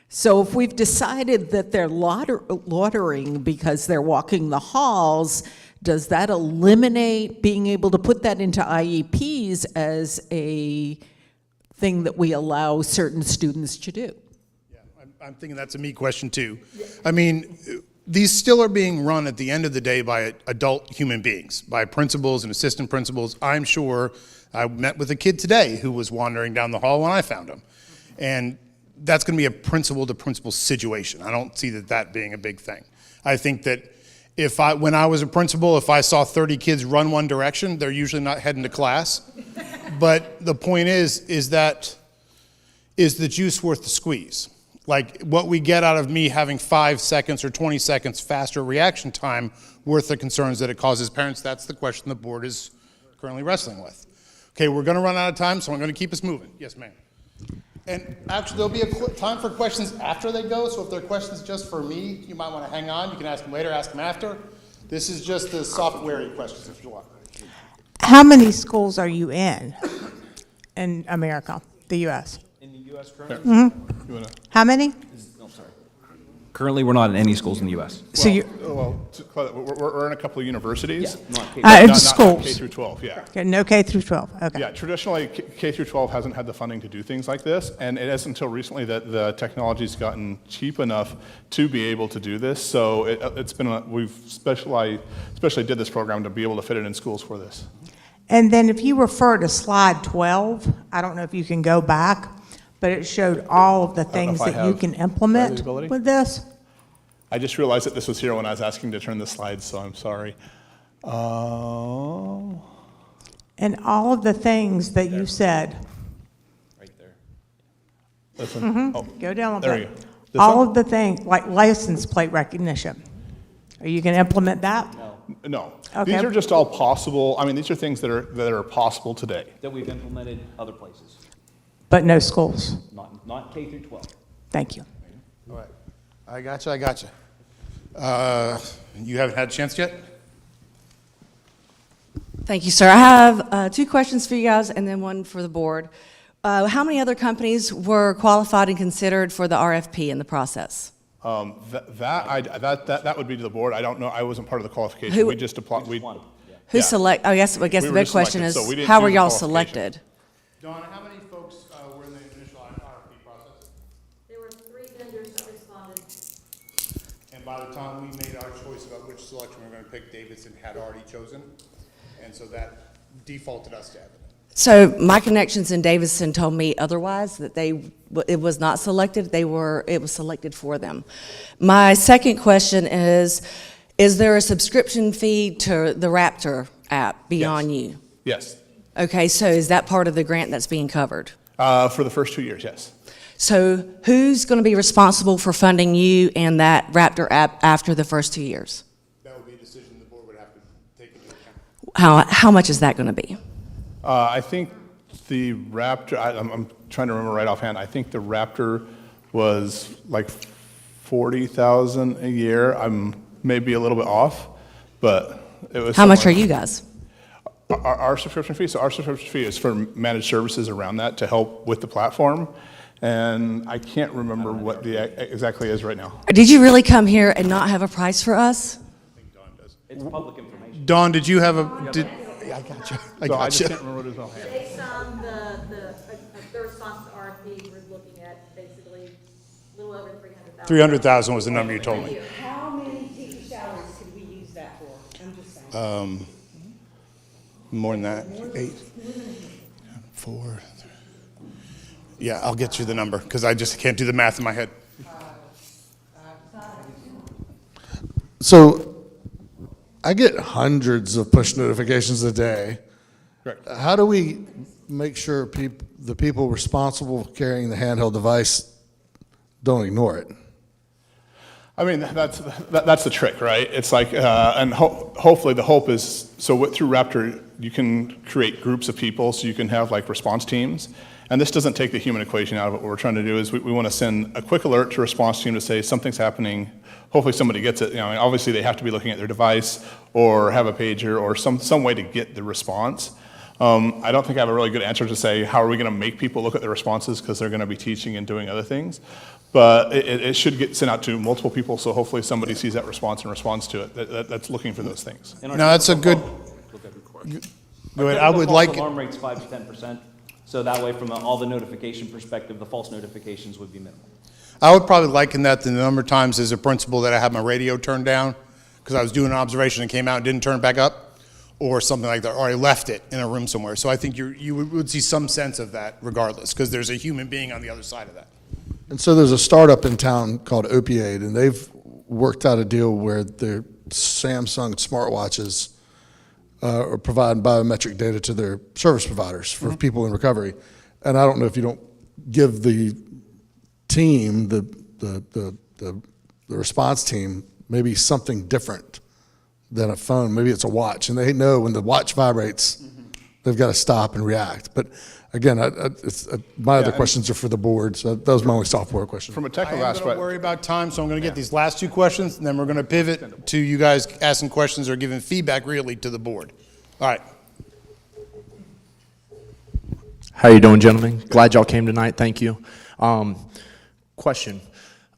So if we've decided that they're loitering because they're walking the halls, does that eliminate being able to put that into IEPs as a thing that we allow certain students to do? I'm thinking that's a me question too. I mean, these still are being run at the end of the day by adult human beings, by principals and assistant principals. I'm sure I met with a kid today who was wandering down the hall when I found him. And that's going to be a principal to principal situation. I don't see that being a big thing. I think that when I was a principal, if I saw 30 kids run one direction, they're usually not heading to class. But the point is the juice worth the squeeze? Like what we get out of me having 5 seconds or 20 seconds faster reaction time worth the concerns that it causes parents? That's the question the board is currently wrestling with. Okay, we're going to run out of time, so I'm going to keep us moving. Yes, ma'am. And actually, there'll be a time for questions after they go, so if there are questions just for me, you might want to hang on. You can ask them later, ask them after. This is just the software questions if you want. How many schools are you in America, the U.S.? In the U.S. currently? Mm-hmm. How many? I'm sorry. Currently, we're not in any schools in the U.S. So you We're in a couple of universities. Yeah, Not schools. K through 12, yeah. Okay, no K through 12. Okay. Yeah, traditionally, K through 12 hasn't had the funding to do things like this, and it isn't until recently that the technology's gotten cheap enough to be able to do this. So we've especially did this program to be able to fit it in schools for this. And then if you refer to slide 12, I don't know if you can go back, but it showed all of the things that you can implement with this. I just realized that this was here when I was asking to turn the slides, so I'm sorry. And all of the things that you said. Right there. Listen. Mm-hmm. Oh, Go down a there bit. you go. This All one? of the things, like license plate recognition. Are you going to implement that? No. Okay. These are just all possible. I mean, these are things that are possible today. That we've implemented other places, But no schools. not K through 12. Thank you. All right. I gotcha. You haven't had a chance yet? Thank you, sir. I have 2 questions for you guys and then one for the board. How many other companies were qualified and considered for the RFP in the process? That would be to the board. I don't know. I wasn't part of the qualification. We just applied. Who select, I guess We the were big just question selected, is, so we didn't how do were the y'all qualification. selected? Donna, how many folks were in the initial RFP process? There were 3 vendors that responded. And by the time we made our choice about which selection we were going to pick, Davidson had already chosen, and so that defaulted us to Eviden. So my connections in Davidson told me otherwise, that it was not selected, it was selected for them. My second question is there a subscription fee to the Raptor app beyond you? Yes. Okay, so is that part of the grant that's being covered? For the first 2 years, yes. So who's going to be responsible for funding you and that Raptor app after the first 2 years? That would be a decision the board would have to take into account. How much is that going to be? I think the Raptor, I'm trying to remember right offhand, I think the Raptor was like 40,000 a year. I'm maybe a little bit off, but it was. How much are you guys? Our subscription fee? So our subscription fee is for managed services around that to help with the platform. And I can't remember what the exactly is right now. Did you really come here and not have a price for us? I think Dawn does. It's public information. Dawn, did you have a, I got you. I just can't remember what it is offhand. Based on the response to RFP, we're looking at basically a little over 300,000. 300,000 was the number you told me. How many teacher salaries could we use that for? I'm just saying. More than that, 8, 4. Yeah, I'll get you the number, because I just can't do the math in my head. So I get hundreds of push notifications a day. Correct. How do we make sure the people responsible for carrying the handheld device don't ignore it? I mean, that's the trick, right? It's like, and hopefully the hope is, so through Raptor, you can create groups of people, so you can have like response teams. And this doesn't take the human equation out of it. What we're trying to do is we want to send a quick alert to response team to say something's happening. Hopefully somebody gets it. You know, obviously they have to be looking at their device or have a pager or some way to get the response. I don't think I have a really good answer to say how are we going to make people look at the responses, because they're going to be teaching and doing other things. But it should get sent out to multiple people, so hopefully somebody sees that response and responds to it. That's looking for those things. No, that's a good. Go ahead. I would like. Alarm rate's 5 to 10%. So that way, from all the notification perspective, the false notifications would be minimal. I would probably liken that to the number of times as a principal that I had my radio turned down because I was doing an observation and came out and didn't turn it back up, or something like that, or I left it in a room somewhere. So I think you would see some sense of that regardless, because there's a human being on the other side of that. And so there's a startup in town called Opiate, and they've worked out a deal where their Samsung smartwatches are providing biometric data to their service providers for people in recovery. And I don't know if you don't give the team, the response team, maybe something different than a phone. Maybe it's a watch, and they know when the watch vibrates, they've got to stop and react. But again, my other questions are for the board, so that was my only software question. From a I technical am aspect. going to worry about time, so I'm going to get these last 2 questions, and then we're going to pivot to you guys asking questions or giving feedback really to the board. All right. How you doing, gentlemen? Glad y'all came tonight. Thank you. Question.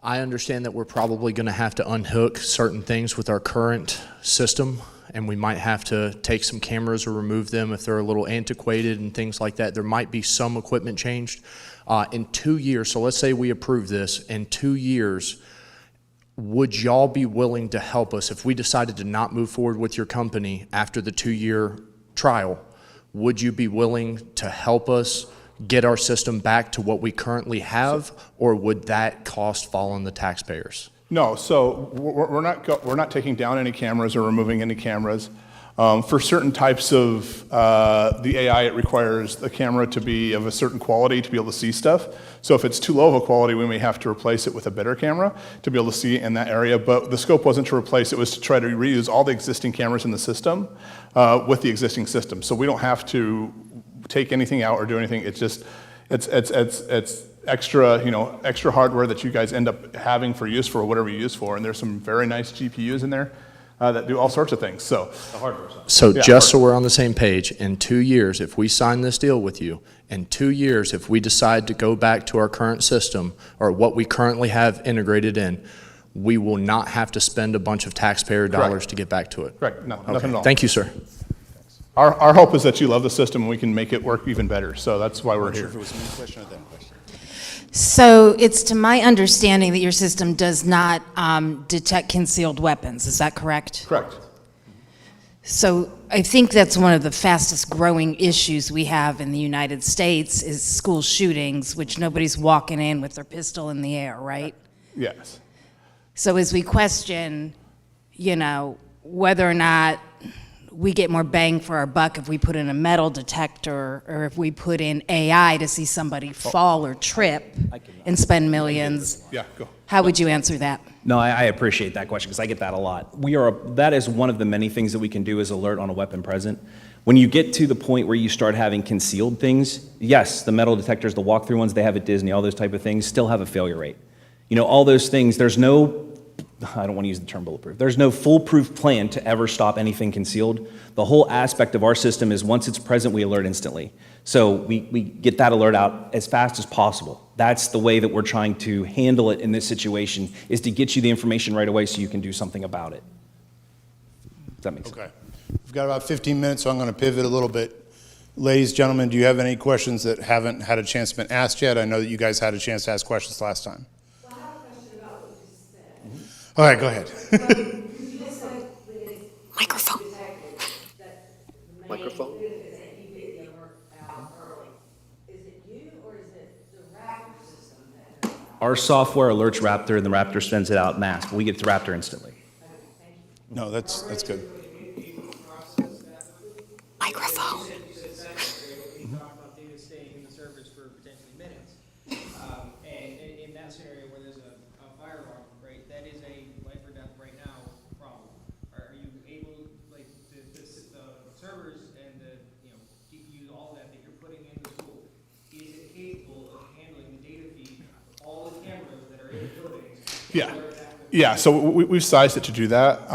I understand that we're probably going to have to unhook certain things with our current system, and we might have to take some cameras or remove them if they're a little antiquated and things like that. There might be some equipment changed. In 2 years, so let's say we approve this, in 2 years, would y'all be willing to help us if we decided to not move forward with your company after the 2-year trial? Would you be willing to help us get our system back to what we currently have, or would that cost fall on the taxpayers? No, so we're not taking down any cameras or removing any cameras. For certain types of the AI, it requires the camera to be of a certain quality to be able to see stuff. So if it's too low of a quality, we may have to replace it with a better camera to be able to see in that area. But the scope wasn't to replace, it was to try to reuse all the existing cameras in the system with the existing system. So we don't have to take anything out or do anything. It's just, it's extra, extra hardware that you guys end up having for use for whatever you use for. And there's some very nice GPUs in there. that do all sorts of things, so. The hardware side. So Yeah, just so we're on the same page, in 2 years, if we sign this deal with you, in 2 years, if we decide to go back to our current system or what we currently have integrated in, we will not have to spend a bunch of taxpayer dollars to get back to it. Correct, no, Okay. nothing at all. Thank you, sir. Our hope is that you love the system and we can make it work even better, so that's why we're here. So it's to my understanding that your system does not detect concealed weapons, is that correct? Correct. So I think that's one of the fastest growing issues we have in the United States is school shootings, which nobody's walking in with their pistol in the air, right? Yes. So as we question, you know, whether or not we get more bang for our buck if we put in a metal detector or if we put in AI to see somebody fall or trip and spend millions. Yeah, go. How would you answer that? No, I appreciate that question because I get that a lot. That is one of the many things that we can do is alert on a weapon present. When you get to the point where you start having concealed things, yes, the metal detectors, the walkthrough ones they have at Disney, all those type of things still have a failure rate. You know, all those things, there's no, I don't want to use the term bulletproof, there's no foolproof plan to ever stop anything concealed. The whole aspect of our system is once it's present, we alert instantly. So we get that alert out as fast as possible. That's the way that we're trying to handle it in this situation, is to get you the information right away so you can do something about it. Does that make sense? Okay. We've got about 15 minutes, so I'm going to pivot a little bit. Ladies, gentlemen, do you have any questions that haven't had a chance to be asked yet? I know that you guys had a chance to ask questions last time. Well, I have a question about what you said. All right, go ahead. Microphone. Microphone. Our software alerts Raptor and the Raptor sends it out mass, but we get to Raptor instantly. No, that's good. Microphone. We talked about data staying in the servers for potentially minutes. And in that scenario where there's a firearm, right, that is a life or death right now problem. Are you able, like, the servers and the, you know, GPUs, all that you're putting in the school, is it capable of handling the data feed, all the cameras that are in the buildings? Yeah, so we've sized it to do that.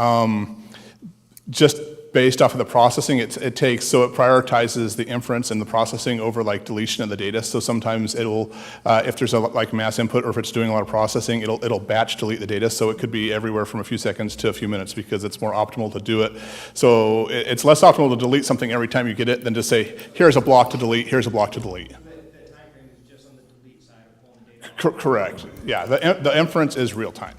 Just based off of the processing, it prioritizes the inference and the processing over like deletion of the data. So sometimes it'll, if there's a like mass input or if it's doing a lot of processing, it'll batch delete the data. So it could be everywhere from a few seconds to a few minutes because it's more optimal to do it. So it's less optimal to delete something every time you get it than to say, here's a block to delete, here's a block to delete. Correct. Yeah, the inference is real time.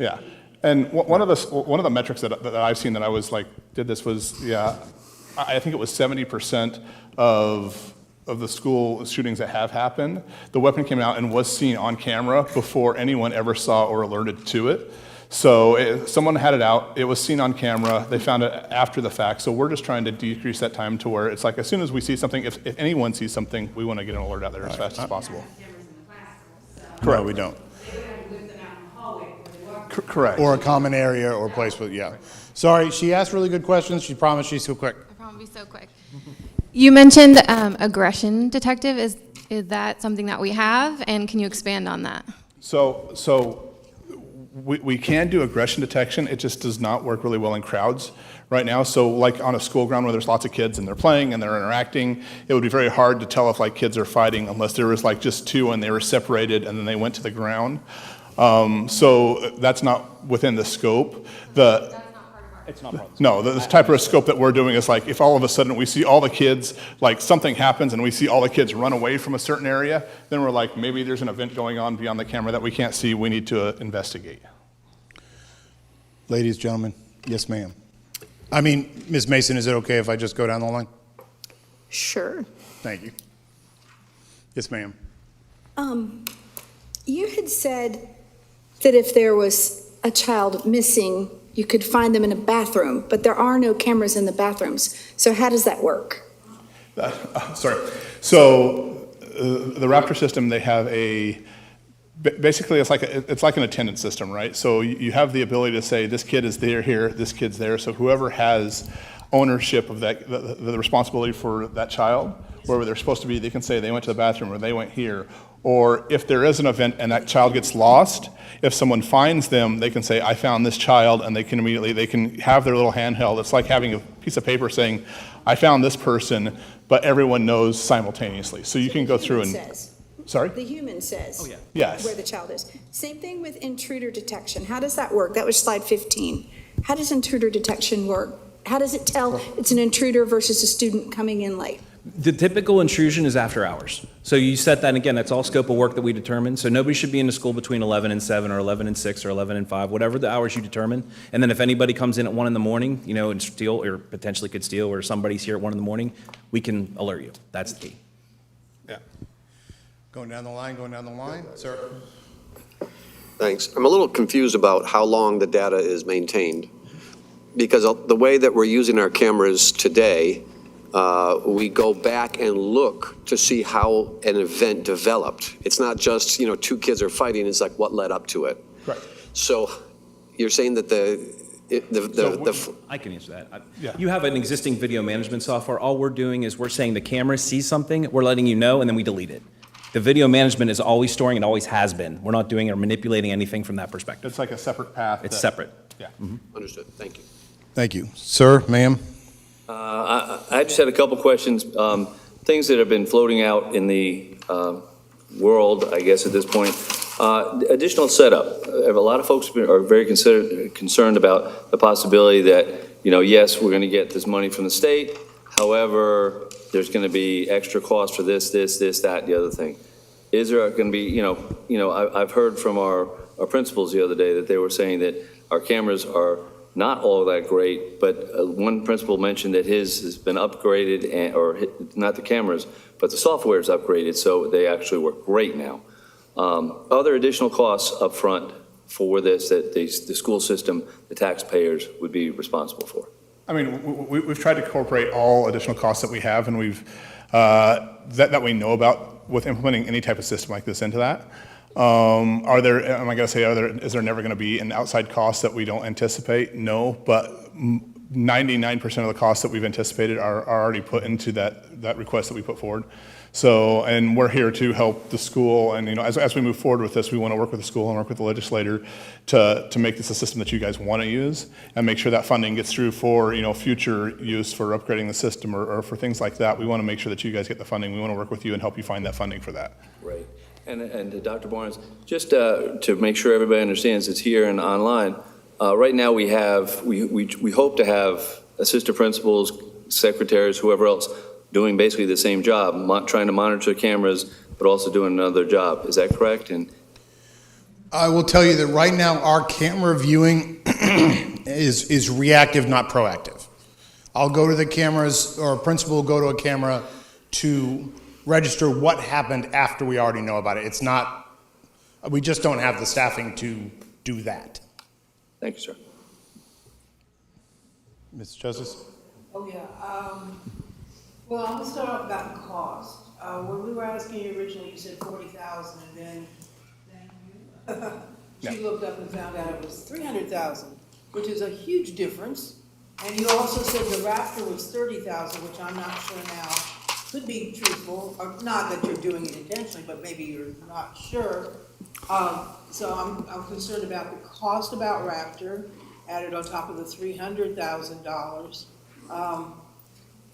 Yeah, and one of the metrics that I've seen that I was like did this was I think it was 70% of the school shootings that have happened, the weapon came out and was seen on camera before anyone ever saw or alerted to it. So someone had it out, it was seen on camera, they found it after the fact. So we're just trying to decrease that time to where it's like as soon as we see something, if anyone sees something, we want to get an alert out there as fast as possible. Correct. No, we don't. Correct. Or a common area or place with, yeah. Sorry, she asked really good questions. She promised she's so quick. I promise to be so quick. You mentioned aggression detective. Is that something that we have, and can you expand on that? So we can do aggression detection. It just does not work really well in crowds right now. So like on a school ground where there's lots of kids and they're playing and they're interacting, it would be very hard to tell if like kids are fighting unless there was like just two and they were separated and then they went to the ground. So that's not within the scope. It's not part of No, the type of scope that we're doing is like if all of a sudden we see all the kids, like something happens and we see all the kids run away from a certain area, then we're like, maybe there's an event going on beyond the camera that we can't see, we need to investigate. Ladies, gentlemen, yes, ma'am. I mean, Ms. Mason, is it okay if I just go down the line? Sure. Thank you. Yes, ma'am. You had said that if there was a child missing, you could find them in a bathroom, but there are no cameras in the bathrooms. So how does that work? Sorry. So the Raptor system, they have basically it's like an attendance system, right? So you have the ability to say this kid is there here, this kid's there. So whoever has ownership of that, the responsibility for that child, wherever they're supposed to be, they can say they went to the bathroom or they went here, Or if there is an event and that child gets lost, if someone finds them, they can say, I found this child, and they can have their little handheld. It's like having a piece of paper saying, I found this person, but everyone knows simultaneously. So you can go through and. Sorry? The human says. Oh, yeah. Yes. Where the child is. Same thing with intruder detection. How does that work? That was slide 15. How does intruder detection work? How does it tell it's an intruder versus a student coming in late? The typical intrusion is after hours. So you set that, and again, that's all scope of work that we determine. So nobody should be in the school between 11 and 7 or 11 and 6 or 11 and 5, whatever the hours you determine. And then if anybody comes in at 1 in the morning, you know, and steal or potentially could steal, or somebody's here at 1 in the morning, we can alert you. That's the key. Yeah. Going down the line, sir. Thanks. I'm a little confused about how long the data is maintained, because the way that we're using our cameras today, we go back and look to see how an event developed. It's not just, you know, two kids are fighting, it's like what led up to it. Right. So you're saying that I can answer that. Yeah. You have an existing video management software. All we're doing is we're saying the camera sees something, we're letting you know, and then we delete it. The video management is always storing and always has been. We're not doing or manipulating anything from that perspective. It's like a separate path. It's separate. Yeah. Understood. Thank you. Thank you. Sir, ma'am? I just had a couple questions. Things that have been floating out in the world, I guess, at this point. Additional setup. A lot of folks are very concerned about the possibility that, you know, yes, we're going to get this money from the state. However, there's going to be extra costs for this, that, the other thing. Is there going to be, I've heard from our principals the other day that they were saying that our cameras are not all that great, but one principal mentioned that his has been upgraded, or not the cameras, but the software is upgraded, so they actually work great now. Other additional costs up front for this that the school system, the taxpayers would be responsible for? I mean, we've tried to incorporate all additional costs that we have, and we've that we know about with implementing any type of system like this into that. Is there never going to be an outside cost that we don't anticipate? No, but 99% of the costs that we've anticipated are already put into that request that we put forward. So, and we're here to help the school, and as we move forward with this, we want to work with the school and work with the legislator to make this a system that you guys want to use, and make sure that funding gets through for future use for upgrading the system or for things like that. We want to make sure that you guys get the funding. We want to work with you and help you find that funding for that. Right. And to Dr. Barnes, just to make sure everybody understands it's here and online, right now we hope to have assistant principals, secretaries, whoever else, doing basically the same job, trying to monitor cameras, but also doing another job. Is that correct? And I will tell you that right now our camera viewing is reactive, not proactive. I'll go to the cameras, or a principal will go to a camera to register what happened after we already know about it. It's not, we just don't have the staffing to do that. Thank you, sir. Ms. Justice? Oh, yeah. Well, I'm gonna start off about the cost. When we were asking you originally, you said 40,000, and then she looked up and found out it was 300,000, which is a huge difference. And you also said the Raptor was 30,000, which I'm not sure now could be truthful, or not that you're doing it intentionally, but maybe you're not sure. So I'm concerned about the cost about Raptor added on top of the $300,000.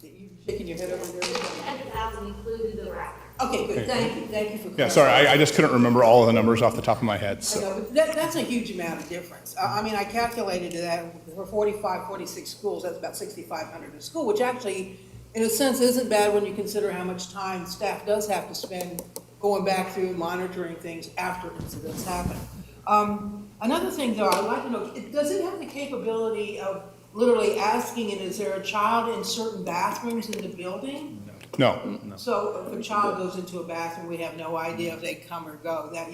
You're shaking your head over there. 300,000 included the Raptor. Okay, good. Thank you for clarifying. Yeah, sorry, I just couldn't remember all of the numbers off the top of my head. So. I know, but that's a huge amount of difference. I mean, I calculated that for 46 schools, that's about 6,500 a school, which actually, in a sense, isn't bad when you consider how much time staff does have to spend going back through monitoring things after incidents happen. Another thing, though, I'd like to know, does it have the capability of literally asking it, is there a child in certain bathrooms in the building? No. So if a child goes into a bathroom, we have no idea if they come or go. That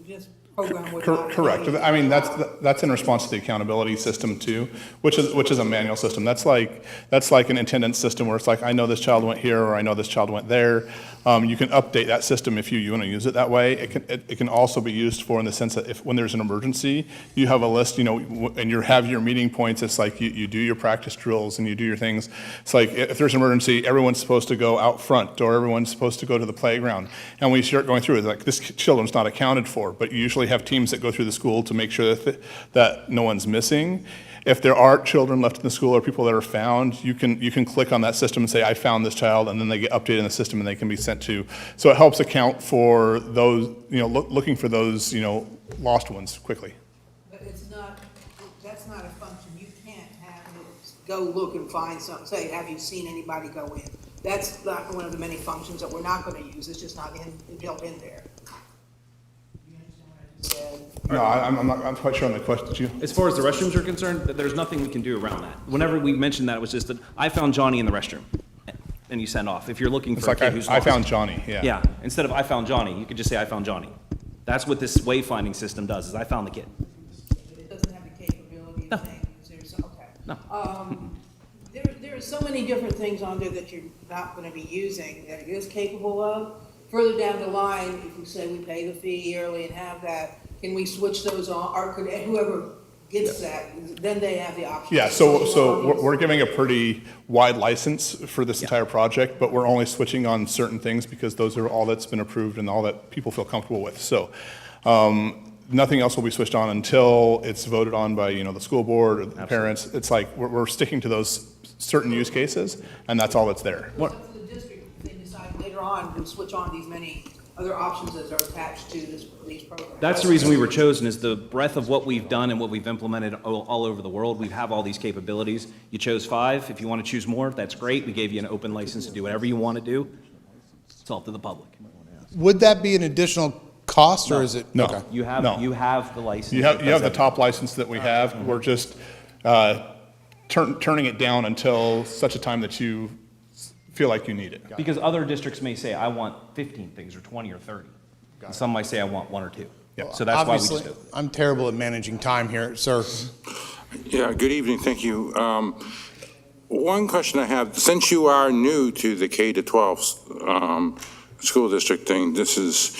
just program would not. Correct. I mean, that's in response to the accountability system too, which is a manual system. That's like an attendance system where it's like, I know this child went here, or I know this child went there. You can update that system if you want to use it that way. It can also be used for in the sense that when there's an emergency, you have a list, and you have your meeting points. It's like you do your practice drills and you do your things. It's like if there's an emergency, everyone's supposed to go out front, or everyone's supposed to go to the playground. And we start going through it, like this children's not accounted for, but you usually have teams that go through the school to make sure that no one's missing. If there are children left in the school or people that are found, you can click on that system and say, I found this child, and then they get updated in the system and they can be sent to. So it helps account for those, looking for those, lost ones quickly. But that's not a function. You can't have it go look and find something, say, have you seen anybody go in? That's not one of the many functions that we're not going to use. It's just not built in there. No, I'm not quite sure on the question. Did you? As far as the restrooms are concerned, there's nothing we can do around that. Whenever we mentioned that, it was just that I found Johnny in the restroom, and you send off. If you're looking for a kid who's I lost. found Johnny, yeah. Yeah, instead of I found Johnny, you could just say I found Johnny. That's what this wayfinding system does, is I found the kid. It doesn't have the capability of saying, okay. No. There are so many different things on there that you're not going to be using that it is capable of. Further down the line, if we say we pay the fee yearly and have that, can we switch those on, or could whoever gets that, then they have the option? Yeah, so we're giving a pretty wide license for this entire project, but we're only switching on certain things because those are all that's been approved and all that people feel comfortable with. So nothing else will be switched on until it's voted on by, the school board or the parents. It's like we're sticking to those certain use cases, and that's all that's there. It's up to the district if they decide later on to switch on these many other options that are attached to these programs. That's the reason we were chosen, is the breadth of what we've done and what we've implemented all over the world. We have all these capabilities. You chose 5. If you want to choose more, that's great. We gave you an open license to do whatever you want to do. It's all up to the public. Would that be an additional cost, or is it? No. Okay. You have the license. You have the top license that we have. We're just turning it down until such a time that you feel like you need it. Because other districts may say, I want 15 things, or 20 or 30. And some might say, I want 1 or 2. Yeah. So that's why we just Obviously, do it. I'm terrible at managing time here, sir. Yeah, good evening, thank you. One question I have, since you are new to the K-12 school district thing, this is,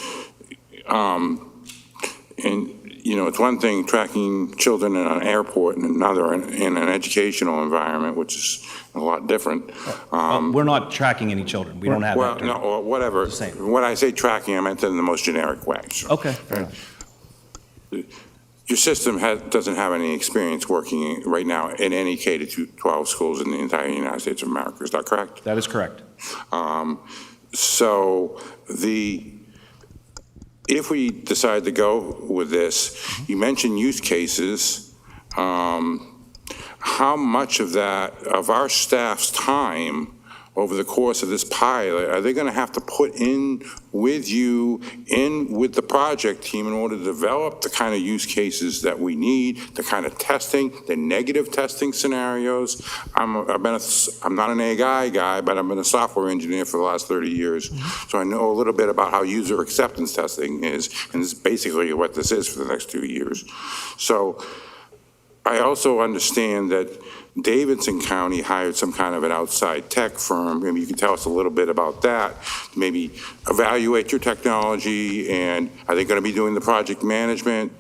it's one thing tracking children in an airport and another in an educational environment, which is a lot different. We're not tracking any children. We don't have Well, that. no, or whatever. When I say tracking, I meant in the most generic way. So, Okay. your system doesn't have any experience working right now in any K-12 schools in the entire United States of America. Is that correct? That is correct. So if we decide to go with this, you mentioned use cases. How much of our staff's time over the course of this pilot, are they going to have to put in with the project team in order to develop the kind of use cases that we need, the kind of testing, the negative testing scenarios? I'm not an AI guy, but I've been a software engineer for the last 30 years. So I know a little bit about how user acceptance testing is, and this is basically what this is for the next 2 years. So I also understand that Davidson County hired some kind of an outside tech firm. Maybe you can tell us a little bit about that. Maybe evaluate your technology, and are they going to be doing the project management?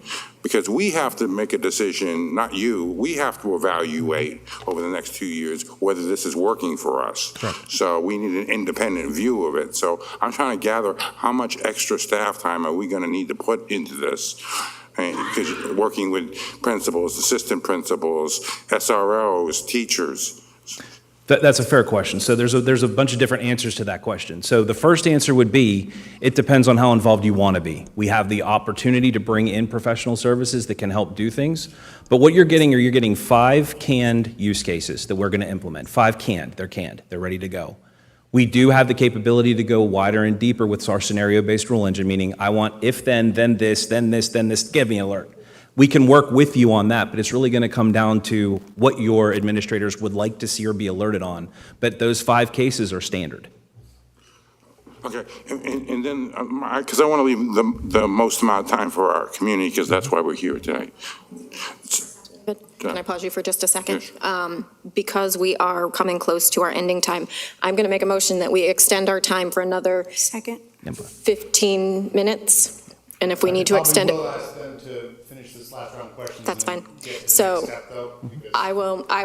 Because we have to make a decision, not you. We have to evaluate over the next 2 years whether this is working for us. Correct. So we need an independent view of it. So I'm trying to gather how much extra staff time are we going to need to put into this? Because you're working with principals, assistant principals, SROs, teachers. That's a fair question. So there's a bunch of different answers to that question. So the first answer would be, it depends on how involved you want to be. We have the opportunity to bring in professional services that can help do things. But what you're getting 5 canned use cases that we're going to implement. 5 canned. They're canned. They're ready to go. We do have the capability to go wider and deeper with our scenario-based rule engine, meaning I want if then this, then this, then this, give me an alert. We can work with you on that, but it's really going to come down to what your administrators would like to see or be alerted on. But those 5 cases are standard. Okay, and then, because I want to leave the most amount of time for our community, because that's why we're here today. Can I pause you for just a second? Because we are coming close to our ending time, I'm going to make a motion that we extend our time for another 15 minutes. And if we need to extend it. We'll ask them to finish this last round of questions. That's and fine. then get to the So next step, though, because- I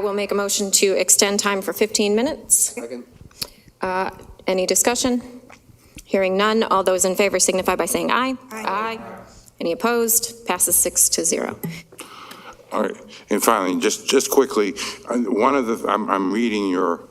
will make a motion to extend time for 15 minutes. Second. Any discussion? Hearing none, all those in favor signify by saying aye. Aye. Any opposed? Passes 6-0. All right, and finally, just quickly, one of the, I'm reading your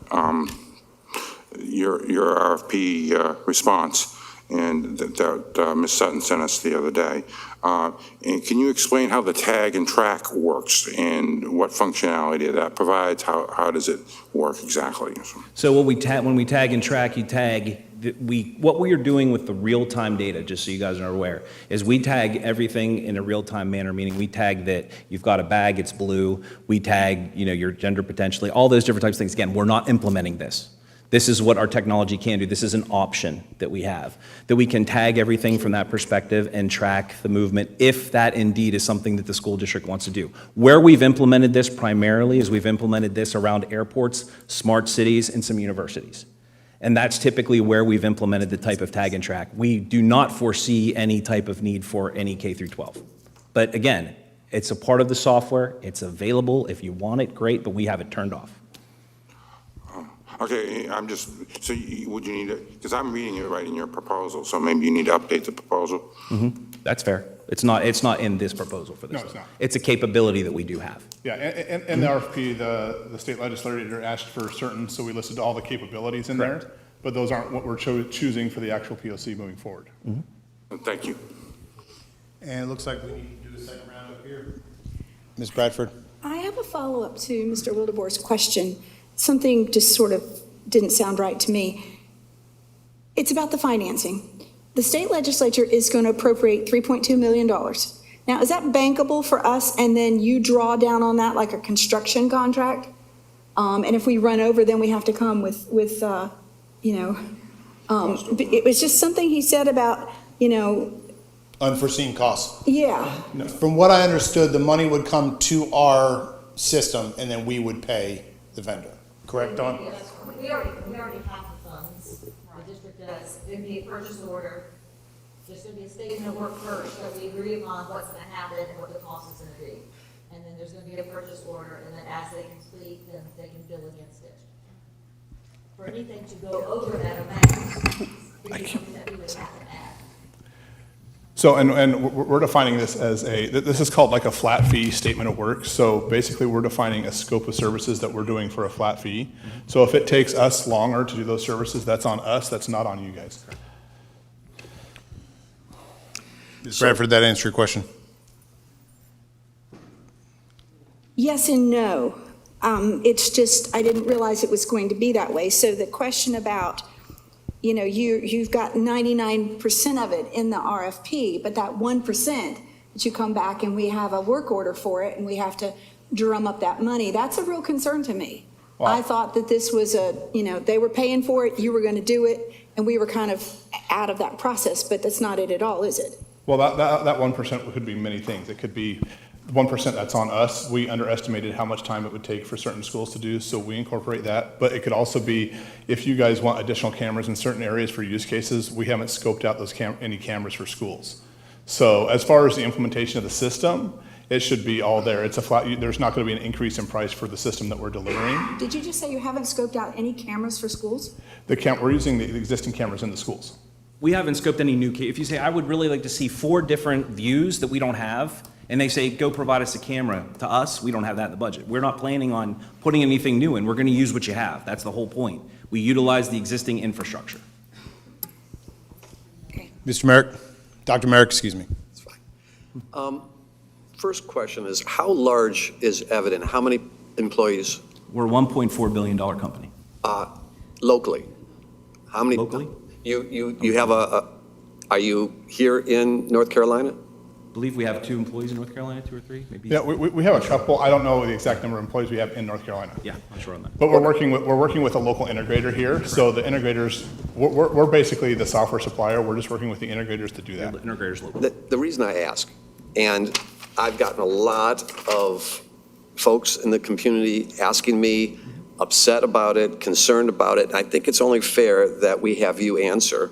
RFP response, and that Ms. Sutton sent us the other day. And can you explain how the tag and track works and what functionality that provides? How does it work exactly? So when we tag and track, you tag, what we are doing with the real-time data, just so you guys are aware, is we tag everything in a real-time manner, meaning we tag that you've got a bag, it's blue, we tag, your gender potentially, all those different types of things. Again, we're not implementing this. This is what our technology can do. This is an option that we have, that we can tag everything from that perspective and track the movement if that indeed is something that the school district wants to do. Where we've implemented this primarily is we've implemented this around airports, smart cities, and some universities. And that's typically where we've implemented the type of tag and track. We do not foresee any type of need for any K through 12. But again, it's a part of the software. It's available. If you want it, great, but we have it turned off. Okay, would you need to, because I'm reading it right in your proposal, so maybe you need to update the proposal? That's fair. It's not in this proposal for this. No, it's not. It's a capability that we do have. Yeah, and the RFP, the state legislature asked for certain, so we listed all the capabilities in there, but those aren't what we're choosing for the actual POC moving forward. Thank you. And it looks like we need to do a second round up here. Ms. Bradford? I have a follow-up to Mr. Wildebor's question. Something just sort of didn't sound right to me. It's about the financing. The state legislature is going to appropriate $3.2 million. Now, is that bankable for us, and then you draw down on that like a construction contract? And if we run over, then we have to come with it was just something he said about, Unforeseen costs. yeah. From what I understood, the money would come to our system, and then we would pay the vendor. Correct, Dawn? Yes, we already have the funds, the district does, there'd be a purchase order, there's gonna be a statement of work first, that we agree upon what's gonna happen and what the cost is gonna be. And then there's gonna be a purchase order, and then as they complete, then they can bill against it. For anything to go over that amount, it'd be something that we would have to add. So, and we're defining this as this is called like a flat fee statement of work. So basically, we're defining a scope of services that we're doing for a flat fee. So if it takes us longer to do those services, that's on us, that's not on you guys. Ms. Bradford, that answer your question? Yes and no. It's just, I didn't realize it was going to be that way. So the question about, you've got 99% of it in the RFP, but that 1% that you come back and we have a work order for it and we have to drum up that money, that's a real concern to me. Wow. I thought that this was they were paying for it, you were going to do it, and we were kind of out of that process, but that's not it at all, is it? Well, that 1% could be many things. It could be 1% that's on us. We underestimated how much time it would take for certain schools to do, so we incorporate that. But it could also be, if you guys want additional cameras in certain areas for use cases, we haven't scoped out those any cameras for schools. So as far as the implementation of the system, it should be all there. It's a flat, there's not going to be an increase in price for the system that we're delivering. Did you just say you haven't scoped out any cameras for schools? We're using the existing cameras in the schools. We haven't scoped any new, if you say, I would really like to see 4 different views that we don't have, and they say, go provide us a camera. To us, we don't have that in the budget. We're not planning on putting anything new in. We're going to use what you have. That's the whole point. We utilize the existing infrastructure. Okay. Mr. Merrick, Dr. Merrick, excuse me. That's fine. First question is, how large is Eviden? How many employees? We're a $1.4 billion company. Locally? How many? Locally? You have are you here in North Carolina? believe we have 2 employees in North Carolina, 2 or 3, maybe? Yeah, we have a couple. I don't know the exact number of employees we have in North Carolina. Yeah, I'm sure on that. But we're working with a local integrator here. So the integrators, we're basically the software supplier. We're just working with the integrators to do that. The integrators local. The reason I ask, and I've gotten a lot of folks in the community asking me, upset about it, concerned about it. I think it's only fair that we have you answer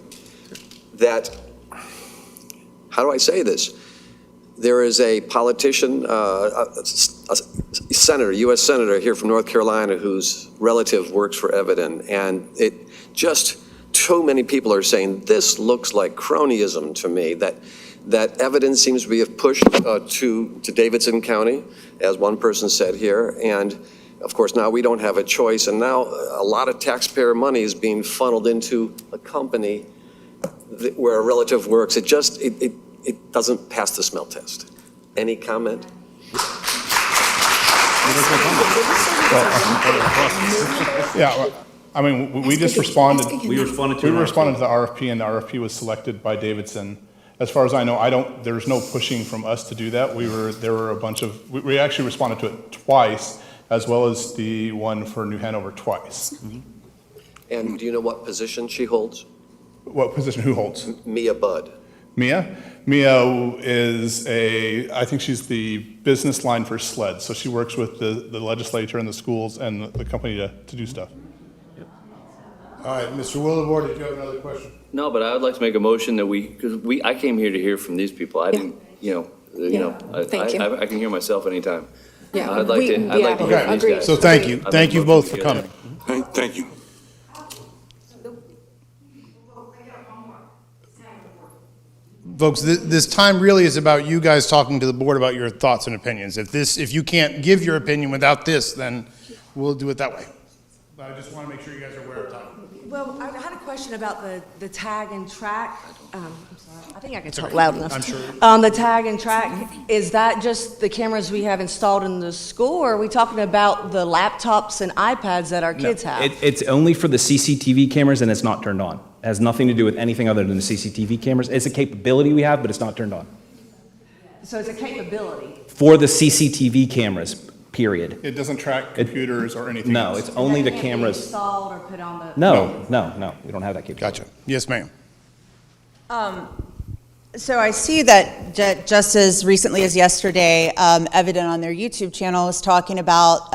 that, how do I say this? There is a politician, a senator, U.S. senator here from North Carolina whose relative works for Eviden, and it just too many people are saying this looks like cronyism to me, that Eviden seems to be pushed to Davidson County, as one person said here, and of course now we don't have a choice, and now a lot of taxpayer money is being funneled into a company where a relative works. It just, it doesn't pass the smell test. Any comment? Yeah, I mean, we just responded. We responded to We an responded to the RFP, and the RFP was selected by Davidson. As far as I know, there's no pushing from us to do that. There were a bunch of, we actually responded to it twice, as well as the one for New Hanover twice. And do you know what position she holds? What position, who holds? Mia Budd. Mia? Mia is I think she's the business line for SLED, so she works with the legislature and the schools and the company to do stuff. All right, Mr. Willibord, did you have another question? No, but I would like to make a motion that because I came here to hear from these people. I didn't, Thank you. I can hear myself anytime. Yeah, I'd like to hear from these agreed. guys. So thank you. I'd Thank like you to both for work coming. together. Thank you. Folks, this time really is about you guys talking to the board about your thoughts and opinions. If you can't give your opinion without this, then we'll do it that way. But I just want to make sure you guys are aware of time. Well, I had a question about the tag and track. I'm sorry, I think I can talk okay. loud enough. I'm sure. The tag and track, is that just the cameras we have installed in the school, or are we talking about the laptops and iPads that our kids have? It's only for the CCTV cameras, and it's not turned on. It has nothing to do with anything other than the CCTV cameras. It's a capability we have, but it's not turned on. So it's a capability. For the CCTV cameras, period. It doesn't track computers or anything No, else. it's only the That can't be cameras. installed or put on the. No, we don't have that capability. Gotcha. Yes, ma'am. So I see that just as recently as yesterday, Eviden on their YouTube channel is talking about,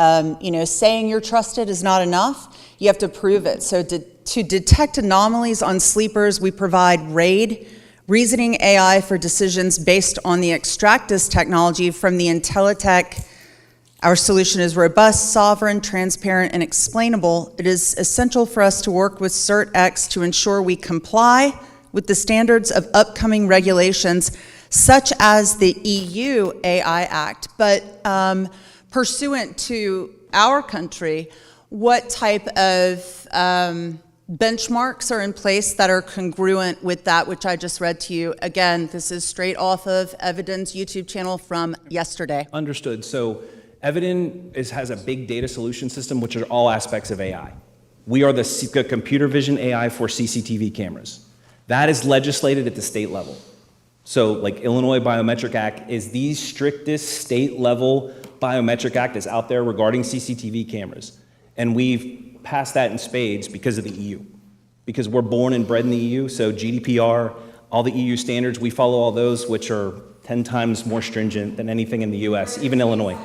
saying you're trusted is not enough. You have to prove it. So to detect anomalies on sleepers, we provide RAID, reasoning AI for decisions based on the Extractus technology from the Intelitech. Our solution is robust, sovereign, transparent, and explainable. It is essential for us to work with CertX to ensure we comply with the standards of upcoming regulations, such as the EU AI Act. But pursuant to our country, what type of benchmarks are in place that are congruent with that which I just read to you? Again, this is straight off of Eviden's YouTube channel from yesterday. Understood. So Eviden has a big data solution system, which are all aspects of AI. We are the computer vision AI for CCTV cameras. That is legislated at the state level. So like Illinois Biometric Act is the strictest state level biometric act that's out there regarding CCTV cameras. And we've passed that in spades because of the EU. Because we're born and bred in the EU, so GDPR, all the EU standards, we follow all those, which are 10 times more stringent than anything in the US, even Illinois.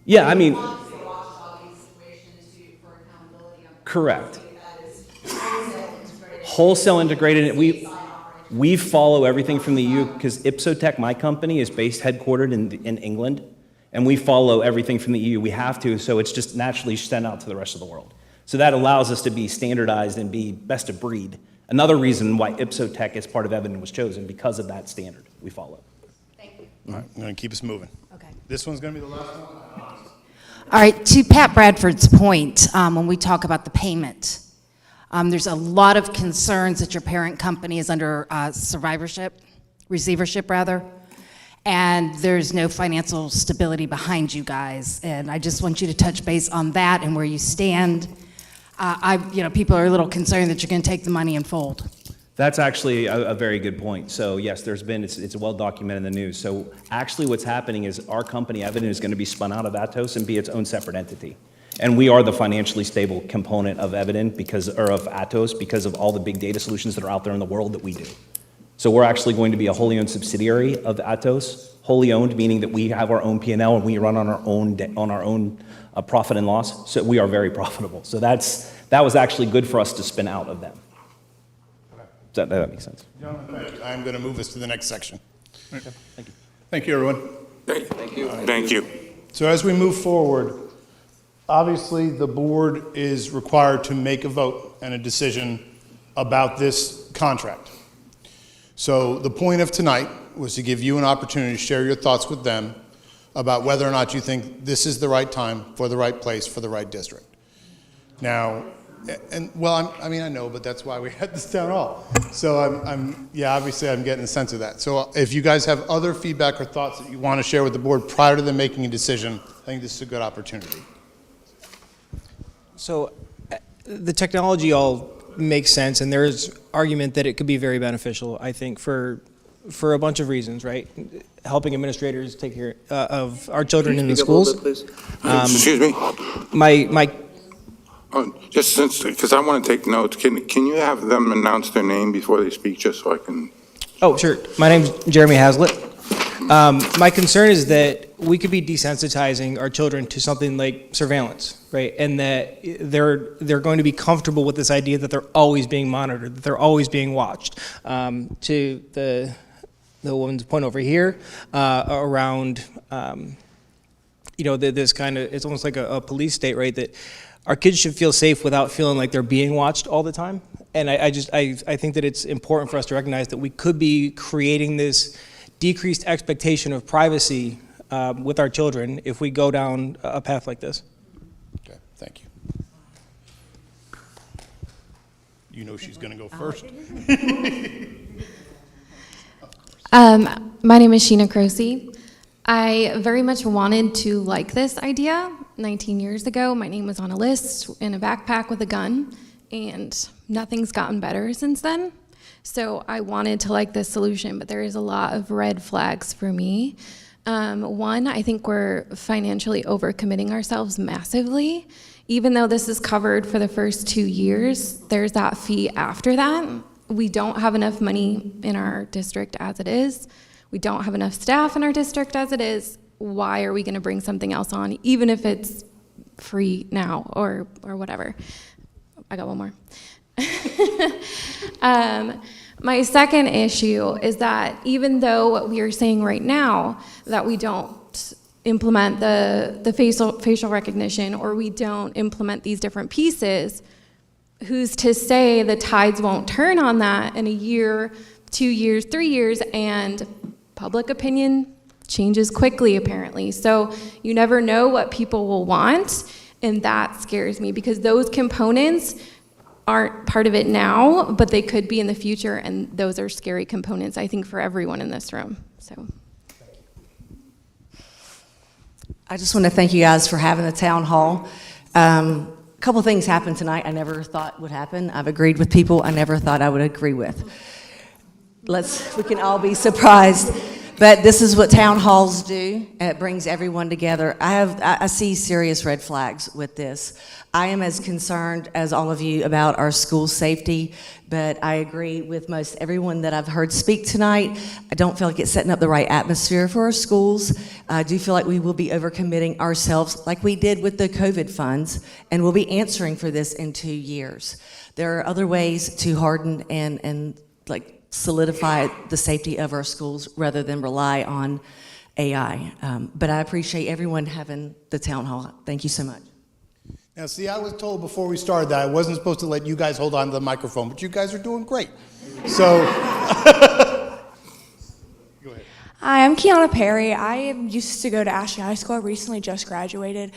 Yeah, I mean, correct. Wholesale integrated, we follow everything from the EU, because Ipsotech, my company, is headquartered in England, and we follow everything from the EU. We have to, so it's just naturally sent out to the rest of the world. So that allows us to be standardized and be best of breed. Another reason why Ipsotech as part of Eviden was chosen, because of that standard we follow. All right, I'm going to keep us moving. Okay. This one's going to be the last one. All right, to Pat Bradford's point, when we talk about the payment, there's a lot of concerns that your parent company is under receivership rather, and there's no financial stability behind you guys. And I just want you to touch base on that and where you stand. people are a little concerned that you're going to take the money and fold. That's actually a very good point. So yes, it's well documented in the news. So actually what's happening is our company, Eviden, is going to be spun out of Atos and be its own separate entity. And we are the financially stable component of Eviden of Atos because of all the big data solutions that are out there in the world that we do. So we're actually going to be a wholly owned subsidiary of Atos, wholly owned meaning that we have our own P&L and we run on our own profit and loss. So we are very profitable. So that was actually good for us to spin out of them. Does that make sense? Gentlemen, thank you. I'm going to move us to the next section. Thank you. Thank you, everyone. Thank you. Thank you. So as we move forward, obviously the board is required to make a vote and a decision about this contract. So the point of tonight was to give you an opportunity to share your thoughts with them about whether or not you think this is the right time for the right place for the right district. Now, I know, but that's why we had this town hall. So obviously I'm getting a sense of that. So if you guys have other feedback or thoughts that you want to share with the board prior to them making a decision, I think this is a good opportunity. So the technology all makes sense, and there's argument that it could be very beneficial, I think, for a bunch of reasons, right? Helping administrators take care of our children in the schools. Excuse me? My Just because I want to take notes, can you have them announce their name before they speak, just so I can? Oh, sure. My name's Jeremy Hazlitt. My concern is that we could be desensitizing our children to something like surveillance, right? And that they're going to be comfortable with this idea that they're always being monitored, that they're always being watched. To the woman's point over here around, this kind of, it's almost like a police state, right? That our kids should feel safe without feeling like they're being watched all the time. And I think that it's important for us to recognize that we could be creating this decreased expectation of privacy with our children if we go down a path like this. Okay, thank you. You know she's going to go first. My name is Sheena Croce. I very much wanted to like this idea. 19 years ago, my name was on a list in a backpack with a gun, and nothing's gotten better since then. So I wanted to like this solution, but there is a lot of red flags for me. One, I think we're financially overcommitting ourselves massively. Even though this is covered for the first 2 years, there's that fee after that. We don't have enough money in our district as it is. We don't have enough staff in our district as it is. Why are we going to bring something else on, even if it's free now or whatever? I got one more. My second issue is that even though what we are saying right now that we don't implement the facial recognition, or we don't implement these different pieces, who's to say the tides won't turn on that in a year, 2 years, 3 years, and public opinion changes quickly, apparently. So you never know what people will want, and that scares me because those components aren't part of it now, but they could be in the future, and those are scary components, I think, for everyone in this room. So, I just want to thank you guys for having the town hall. A couple things happened tonight I never thought would happen. I've agreed with people I never thought I would agree with. We can all be surprised. But this is what town halls do, and it brings everyone together. I see serious red flags with this. I am as concerned as all of you about our school safety, but I agree with most everyone that I've heard speak tonight. I don't feel like it's setting up the right atmosphere for our schools. I do feel like we will be overcommitting ourselves like we did with the COVID funds, and we'll be answering for this in 2 years. There are other ways to harden and solidify the safety of our schools rather than rely on AI. But I appreciate everyone having the town hall. Thank you so much. Now, see, I was told before we started that I wasn't supposed to let you guys hold on to the microphone, but you guys are doing great. So, go ahead. Hi, I'm Kiana Perry. I used to go to Ashley High School. I recently just graduated.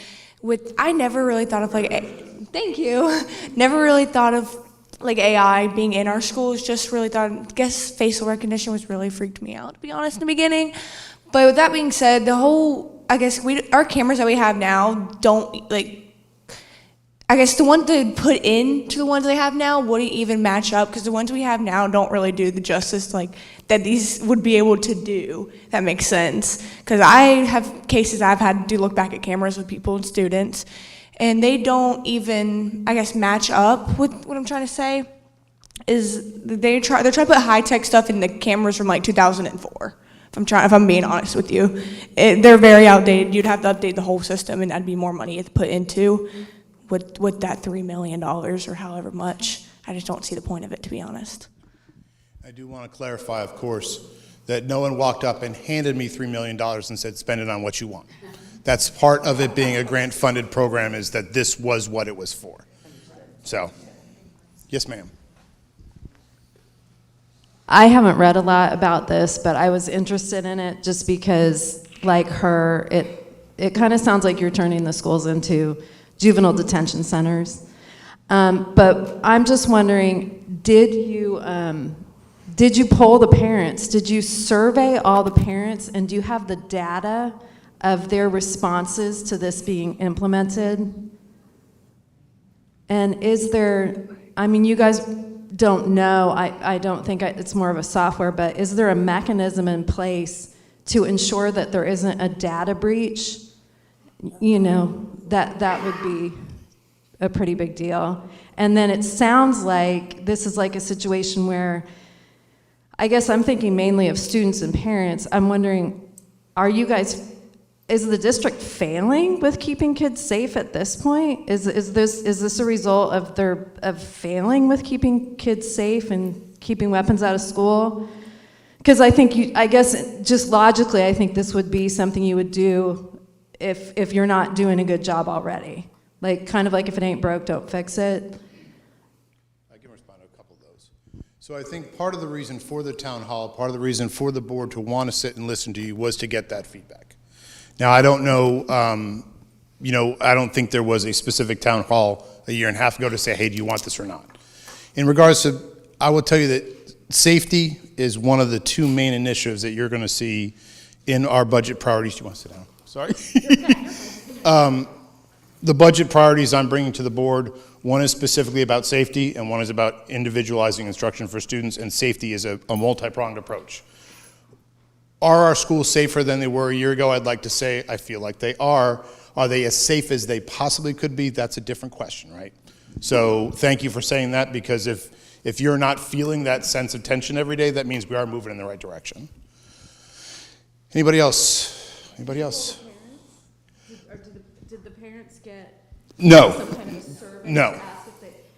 I never really thought of thank you. Never really thought of AI being in our schools. Just really thought, I guess facial recognition was really freaked me out, to be honest, in the beginning. But with that being said, our cameras that we have now don't I guess the one to put into the ones they have now wouldn't even match up because the ones we have now don't really do the justice like that these would be able to do. That makes sense. Because I have cases I've had to look back at cameras with people and students, and they don't even, I guess, match up with what I'm trying to say. Is they're trying to put high tech stuff in the cameras from like 2004. If I'm being honest with you, they're very outdated. You'd have to update the whole system, and that'd be more money to put into. With that $3 million or however much, I just don't see the point of it, to be honest. I do want to clarify, of course, that no one walked up and handed me $3 million and said, spend it on what you want. That's part of it being a grant-funded program, is that this was what it was for. So, yes, ma'am. I haven't read a lot about this, but I was interested in it just because, like her, it kind of sounds like you're turning the schools into juvenile detention centers. But I'm just wondering, did you poll the parents? Did you survey all the parents, and do you have the data of their responses to this being implemented? And is there, I mean, you guys don't know, I don't think it's more of a software, but is there a mechanism in place to ensure that there isn't a data breach? You know, that would be a pretty big deal. And then it sounds like this is like a situation where, I guess I'm thinking mainly of students and parents. I'm wondering, is the district failing with keeping kids safe at this point? Is this a result of failing with keeping kids safe and keeping weapons out of school? Because I guess just logically, I think this would be something you would do if you're not doing a good job already. Like, kind of like if it ain't broke, don't fix it. I can respond to a couple of those. So I think part of the reason for the town hall, part of the reason for the board to want to sit and listen to you was to get that feedback. Now, I don't know, I don't think there was a specific town hall a year and a half ago to say, hey, do you want this or not? In regards to, I will tell you that safety is one of the two main initiatives that you're going to see in our budget priorities. Do you want to sit down? Sorry. The budget priorities I'm bringing to the board, one is specifically about safety, and one is about individualizing instruction for students, and safety is a multi-pronged approach. Are our schools safer than they were a year ago? I'd like to say I feel like they are. Are they as safe as they possibly could be? That's a different question, right? So thank you for saying that, because if you're not feeling that sense of tension every day, that means we are moving in the right direction. Anybody else? Anybody else? Did the parents get No. some kind of survey? No.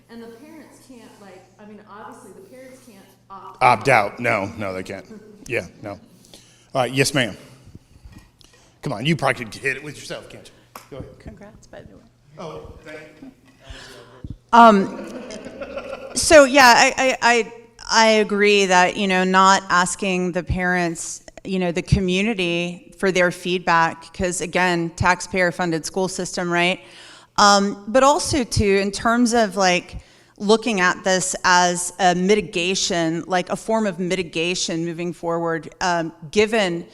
And the parents can't, like, I mean, obviously the parents can't Opt out. No, they can't. Yeah, no. All right, yes, ma'am. Come on, you probably could hit it with yourself, can't you? Go ahead. Congrats, by the way. Oh, thank you. So yeah, I agree that, not asking the parents, the community for their feedback, because again, taxpayer-funded school system, right? But also too, in terms of like looking at this as a mitigation, like a form of mitigation moving forward, given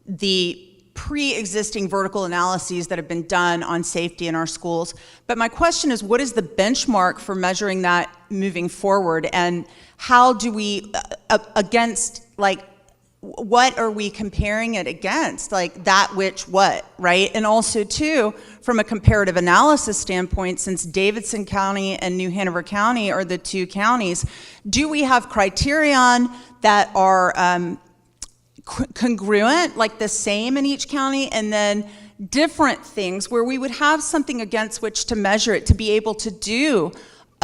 the pre-existing vertical analyses that have been done on safety in our schools. But my question is, what is the benchmark for measuring that moving forward? And how do we, against, like, what are we comparing it against? Like that which what, right? And also too, from a comparative analysis standpoint, since Davidson County and New Hanover County are the two counties, do we have criterion that are congruent, like the same in each county, and then different things where we would have something against which to measure it, to be able to do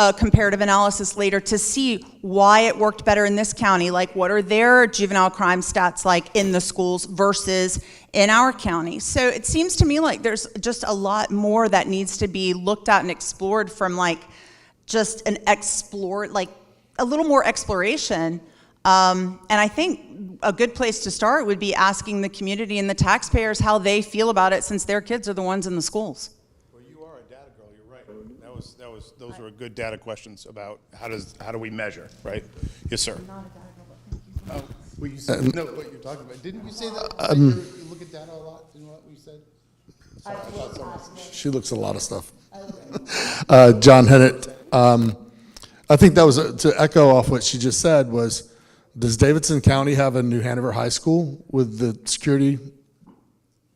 a comparative analysis later to see why it worked better in this county, like what are their juvenile crime stats like in the schools versus in our county. So it seems to me like there's just a lot more that needs to be looked at and explored from like just like a little more exploration. And I think a good place to start would be asking the community and the taxpayers how they feel about it, since their kids are the ones in the schools. Well, you are a data girl, you're right. Those were good data questions about how do we measure, right? Yes, sir. I'm not a data girl, but thank you. Oh, well, you said, no, what you're talking about. Didn't you say that you look at data a lot? Didn't what you said? She looks at a lot of stuff. John Hennett. I think that was, to echo off what she just said, was, does Davidson County have a New Hanover high school with the security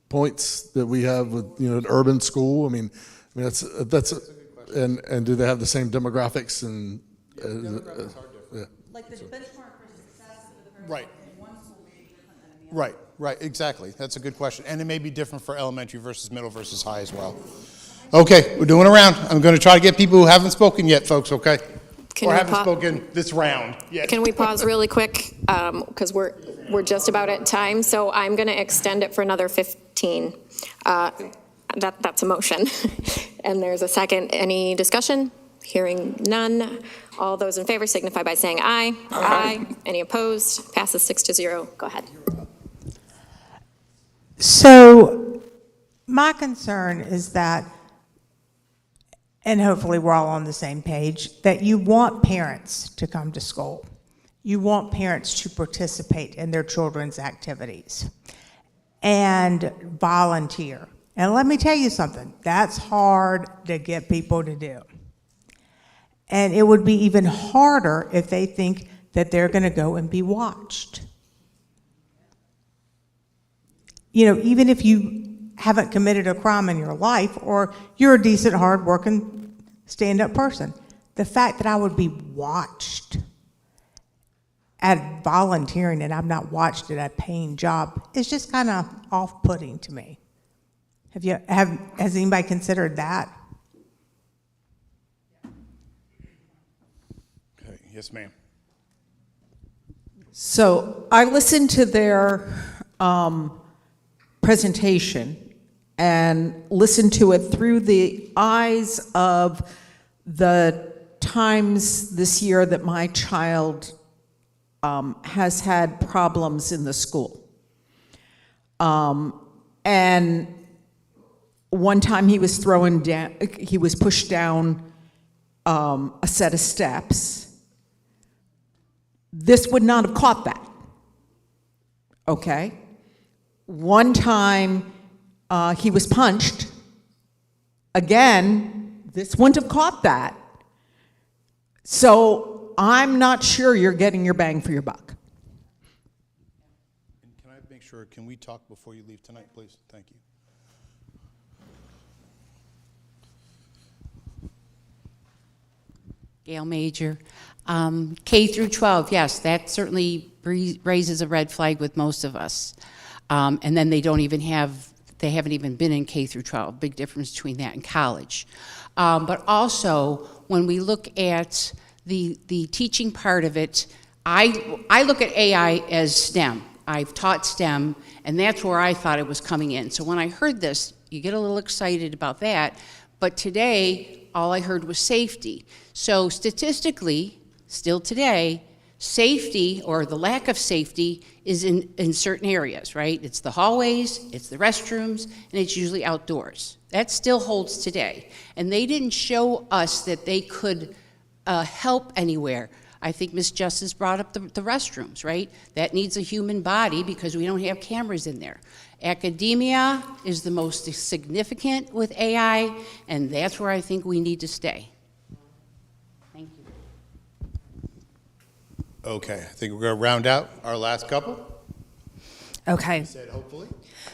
points that we have with, an urban school? I mean that's and do they have the same demographics and? Demographics are different. Yeah. Like the benchmark for success of the person Right. in one school may be different than the other. Right, exactly. That's a good question. And it may be different for elementary versus middle versus high as well. Okay, we're doing a round. I'm going to try to get people who haven't spoken yet, folks, okay? Can or we haven't spoken this round yet. Can we pause really quick? Because we're just about at time, so I'm going to extend it for another 15. That's a motion. And there's a second. Any discussion? Hearing none. All those in favor signify by saying aye. Aye. Any opposed? Passes 6-0. Go ahead. So my concern is that, and hopefully we're all on the same page, that you want parents to come to school. You want parents to participate in their children's activities and volunteer. And let me tell you something, that's hard to get people to do. And it would be even harder if they think that they're going to go and be watched. Even if you haven't committed a crime in your life, or you're a decent, hard-working, stand-up person, the fact that I would be watched at volunteering and I'm not watched at a paying job is just kind of off-putting to me. Has anybody considered that? Okay, yes, ma'am. So I listened to their presentation and listened to it through the eyes of the times this year that my child has had problems in the school. And one time he was pushed down a set of steps. This would not have caught that, okay? One time he was punched. Again, this wouldn't have caught that. So I'm not sure you're getting your bang for your buck. And can I make sure, can we talk before you leave tonight, please? Thank you. Gail Major. K through 12, yes, that certainly raises a red flag with most of us. And then they haven't even been in K through 12, big difference between that and college. But also, when we look at the teaching part of it, I look at AI as STEM. I've taught STEM, and that's where I thought it was coming in. So when I heard this, you get a little excited about that. But today, all I heard was safety. So statistically, still today, safety or the lack of safety is in certain areas, right? It's the hallways, it's the restrooms, and it's usually outdoors. That still holds today. And they didn't show us that they could help anywhere. I think Ms. Justice brought up the restrooms, right? That needs a human body because we don't have cameras in there. Academia is the most significant with AI, and that's where I think we need to stay. Thank you. Okay, I think we're going to round out our last couple. Okay. Said hopefully.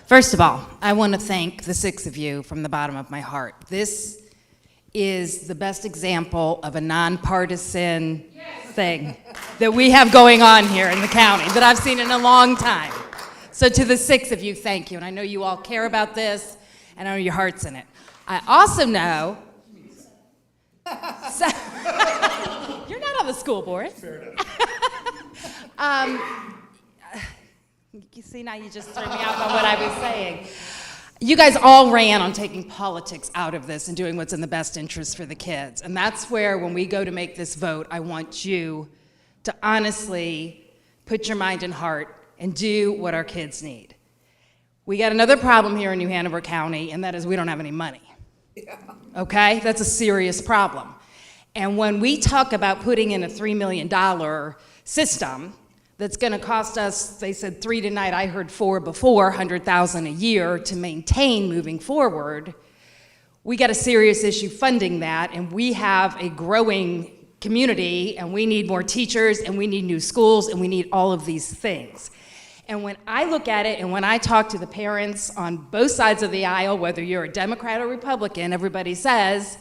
First of all, I want to thank the 6 of you from the bottom of my heart. This is the best example of a nonpartisan thing that we have going on here in the county that I've seen in a long time. So to the 6 of you, thank you. And I know you all care about this, and I know your heart's in it. I also know... So, you're not on the school board. Fair enough. You see, now you just threw me out on what I was saying. You guys all ran on taking politics out of this and doing what's in the best interest for the kids. And that's where, when we go to make this vote, I want you to honestly put your mind and heart and do what our kids need. We got another problem here in New Hanover County, and that is we don't have any money. Okay? That's a serious problem. And when we talk about putting in a $3 million system that's going to cost us, they said 3 tonight, I heard 4 before, $100,000 a year to maintain moving forward, we got a serious issue funding that, and we have a growing community, and we need more teachers, and we need new schools, and we need all of these things. And when I look at it, and when I talk to the parents on both sides of the aisle, whether you're a Democrat or Republican, everybody says,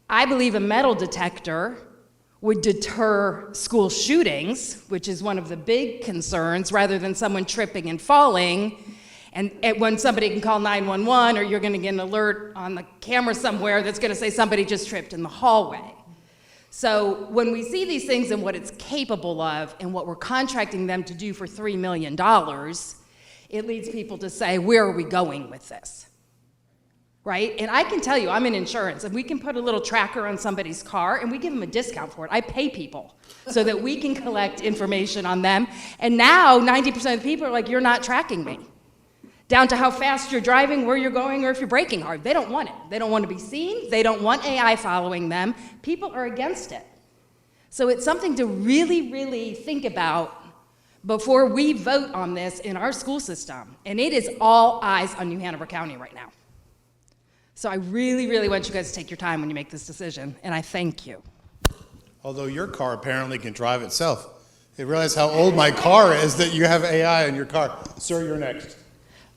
I believe a metal detector would deter school shootings, which is one of the big concerns, rather than someone tripping and falling. And when somebody can call 911, or you're going to get an alert on the camera somewhere that's going to say somebody just tripped in the hallway. So when we see these things and what it's capable of and what we're contracting them to do for $3 million, it leads people to say, where are we going with this? Right? And I can tell you, I'm in insurance, and we can put a little tracker on somebody's car, and we give them a discount for it. I pay people so that we can collect information on them. And now 90% of the people are like, you're not tracking me. Down to how fast you're driving, where you're going, or if you're braking hard. They don't want it. They don't want to be seen. They don't want AI following them. People are against it. So it's something to really, really think about before we vote on this in our school system. And it is all eyes on New Hanover County right now. So I really, really want you guys to take your time when you make this decision, and I thank you. Although your car apparently can drive itself. They realize how old my car is that you have AI in your car. Sir, you're next.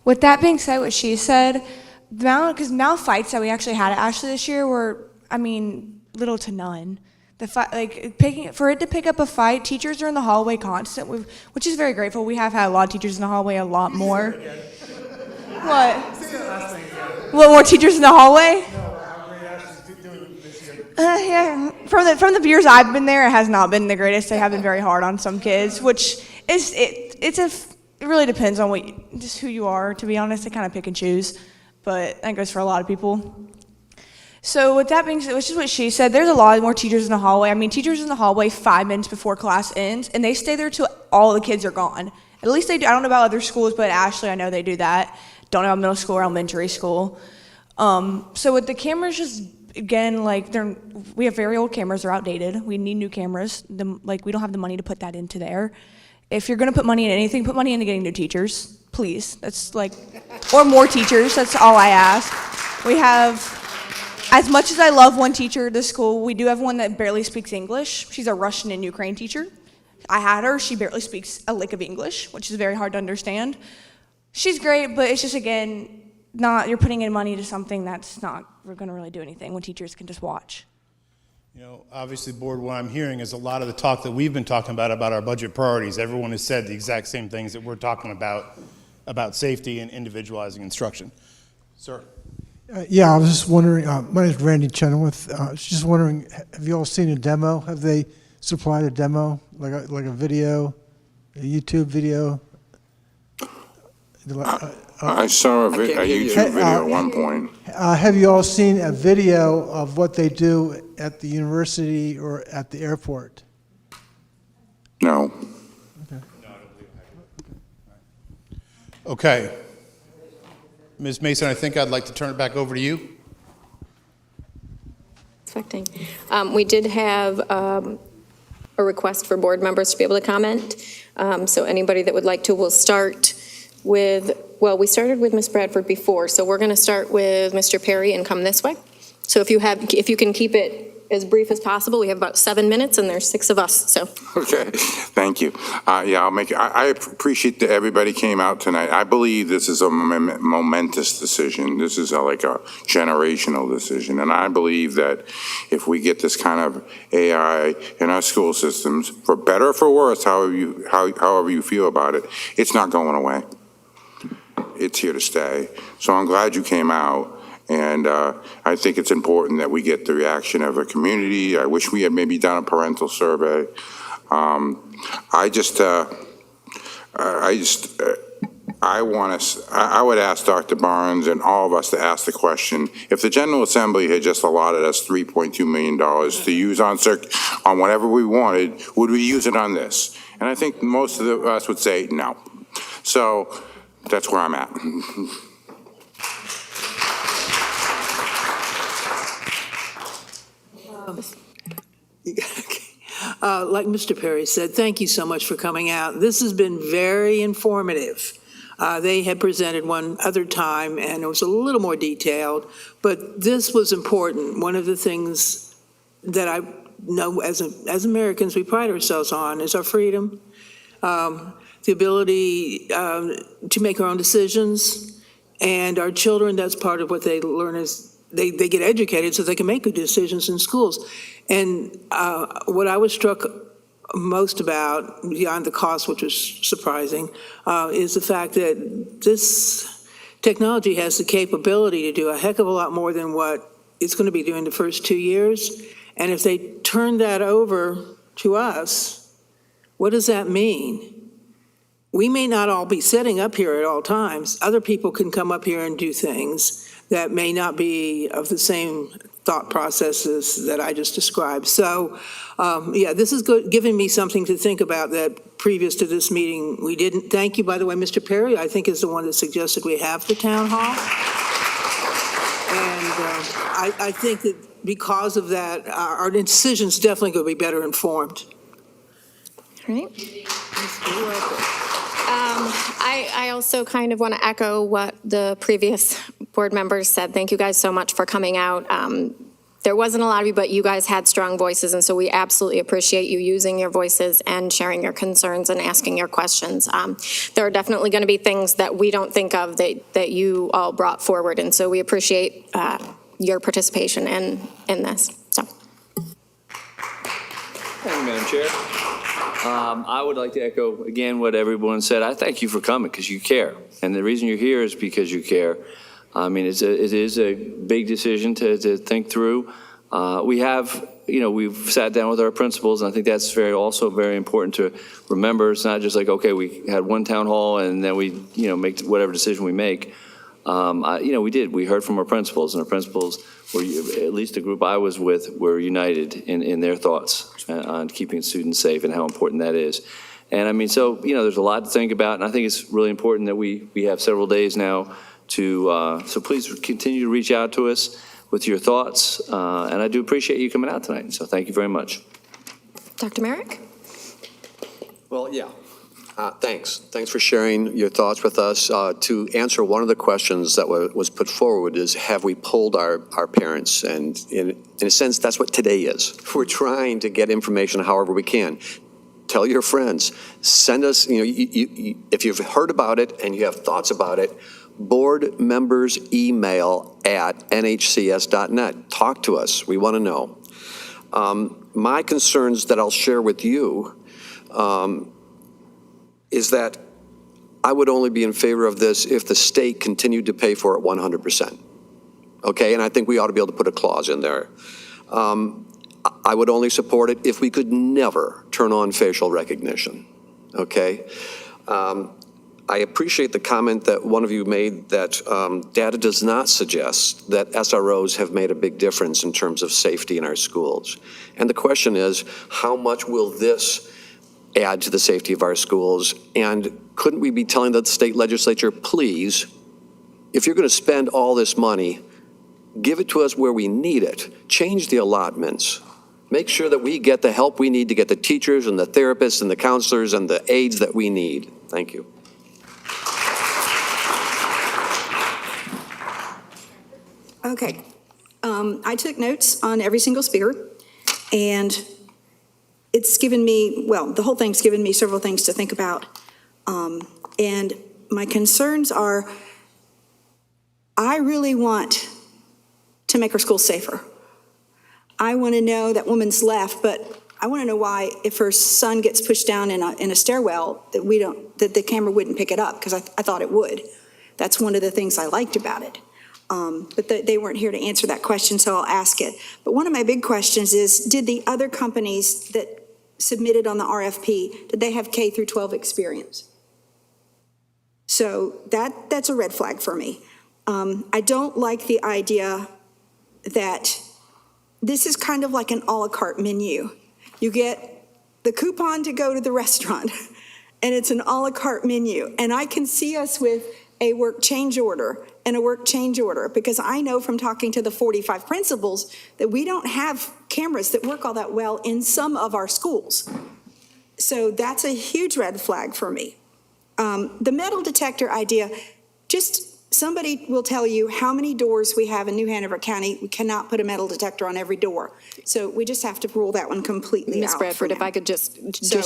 With that being said, what she said, because now fights that we actually had at Ashley this year were, little to none. The fight, for it to pick up a fight, teachers are in the hallway constant, which is very grateful. We have had a lot of teachers in the hallway, a lot more. What? What, more teachers in the hallway? Yeah. From the years I've been there, it has not been the greatest. They have been very hard on some kids, which is it really depends on just who you are, to be honest. They kind of pick and choose, but that goes for a lot of people. So with that being said, which is what she said, there's a lot more teachers in the hallway. Teachers in the hallway 5 minutes before class ends, and they stay there till all the kids are gone. At least they do. I don't know about other schools, but at Ashley, I know they do that. Don't know about middle school or elementary school. So with the cameras, just again, we have very old cameras. They're outdated. We need new cameras. We don't have the money to put that into there. If you're going to put money in anything, put money into getting new teachers, please. That's or more teachers. That's all I ask. We have, as much as I love one teacher at this school, we do have one that barely speaks English. She's a Russian and Ukraine teacher. I had her. She barely speaks a lick of English, which is very hard to understand. She's great, but it's just, again, you're putting in money to something that's not going to really do anything when teachers can just watch. Obviously, Board, what I'm hearing is a lot of the talk that we've been talking about our budget priorities. Everyone has said the exact same things that we're talking about safety and individualizing instruction. Sir? Yeah, I was just wondering, my name is Randy Chenoweth. I was just wondering, have you all seen a demo? Have they supplied a demo, like a video, a YouTube video? I saw a YouTube video at one point. Have you all seen a video of what they do at the university or at the airport? No. Okay. Ms. Mason, I think I'd like to turn it back over to you. Expecting. We did have a request for board members to be able to comment. So anybody that would like to, we'll start with, we started with Ms. Bradford before, so we're going to start with Mr. Perry and come this way. So if you can keep it as brief as possible, we have about 7 minutes and there's 6 of us, so. Okay, thank you. I'll make it. I appreciate that everybody came out tonight. I believe this is a momentous decision. This is like a generational decision, and I believe that if we get this kind of AI in our school systems, for better or for worse, however you feel about it, it's not going away. It's here to stay. So I'm glad you came out. And I think it's important that we get the reaction of a community. I wish we had maybe done a parental survey. I would ask Dr. Barnes and all of us to ask the question, if the General Assembly had just allotted us $3.2 million to use on whatever we wanted, would we use it on this? And I think most of us would say no. So that's where I'm at. Like Mr. Perry said, thank you so much for coming out. This has been very informative. They had presented one other time, and it was a little more detailed, but this was important. One of the things that I know as Americans we pride ourselves on is our freedom, the ability to make our own decisions, and our children, that's part of what they learn is they get educated so they can make good decisions in schools. And what I was struck most about, beyond the cost, which was surprising, is the fact that this technology has the capability to do a heck of a lot more than what it's going to be doing the first 2 years. And if they turn that over to us, what does that mean? We may not all be sitting up here at all times. Other people can come up here and do things that may not be of the same thought processes that I just described. So, yeah, this is giving me something to think about that previous to this meeting we didn't. Thank you, by the way, Mr. Perry, I think is the one that suggested we have the town hall. And I think that because of that, our decisions definitely going to be better informed. All right. I also kind of want to echo what the previous board members said. Thank you guys so much for coming out. There wasn't a lot of you, but you guys had strong voices, and so we absolutely appreciate you using your voices and sharing your concerns and asking your questions. There are definitely going to be things that we don't think of that you all brought forward, and so we appreciate your participation in this. So. Thank you, Madam Chair. I would like to echo again what everyone said. I thank you for coming because you care, and the reason you're here is because you care. I mean, it is a big decision to think through. We have, we've sat down with our principals, and I think that's also very important to remember. It's not just like, okay, we had one town hall and then we, make whatever decision we make. We heard from our principals, and our principals were, at least the group I was with, were united in their thoughts on keeping students safe and how important that is. And I mean, so, there's a lot to think about, and I think it's really important that we have several days now to, so please continue to reach out to us with your thoughts, and I do appreciate you coming out tonight, so thank you very much. Dr. Merrick? Well, yeah. Thanks. Thanks for sharing your thoughts with us. To answer one of the questions that was put forward is, have we polled our parents? And in a sense, that's what today is. We're trying to get information however we can. Tell your friends. Send us, if you've heard about it and you have thoughts about it, board members email at nhcs.net. Talk to us. We want to know. My concerns that I'll share with you is that I would only be in favor of this if the state continued to pay for it 100%. Okay, and I think we ought to be able to put a clause in there. I would only support it if we could never turn on facial recognition. Okay? I appreciate the comment that one of you made that data does not suggest that SROs have made a big difference in terms of safety in our schools. And the question is, how much will this add to the safety of our schools? And couldn't we be telling the state legislature, please, if you're going to spend all this money, give it to us where we need it. Change the allotments. Make sure that we get the help we need to get the teachers and the therapists and the counselors and the aides that we need. Thank you. Okay. I took notes on every single speaker, and it's given me, well, the whole thing's given me several things to think about. And my concerns are, I really want to make our schools safer. I want to know that woman's left, but I want to know why, if her son gets pushed down in a stairwell, that the camera wouldn't pick it up, because I thought it would. That's one of the things I liked about it. But they weren't here to answer that question, so I'll ask it. But one of my big questions is, did the other companies that submitted on the RFP, did they have K through 12 experience? So that's a red flag for me. I don't like the idea that this is kind of like an a la carte menu. You get the coupon to go to the restaurant, and it's an a la carte menu. And I can see us with a work change order and a work change order, because I know from talking to the 45 principals that we don't have cameras that work all that well in some of our schools. So that's a huge red flag for me. The metal detector idea, just somebody will tell you how many doors we have in New Hanover County. We cannot put a metal detector on every door. So we just have to rule that one completely out. Ms. Bradford, for if now. I could just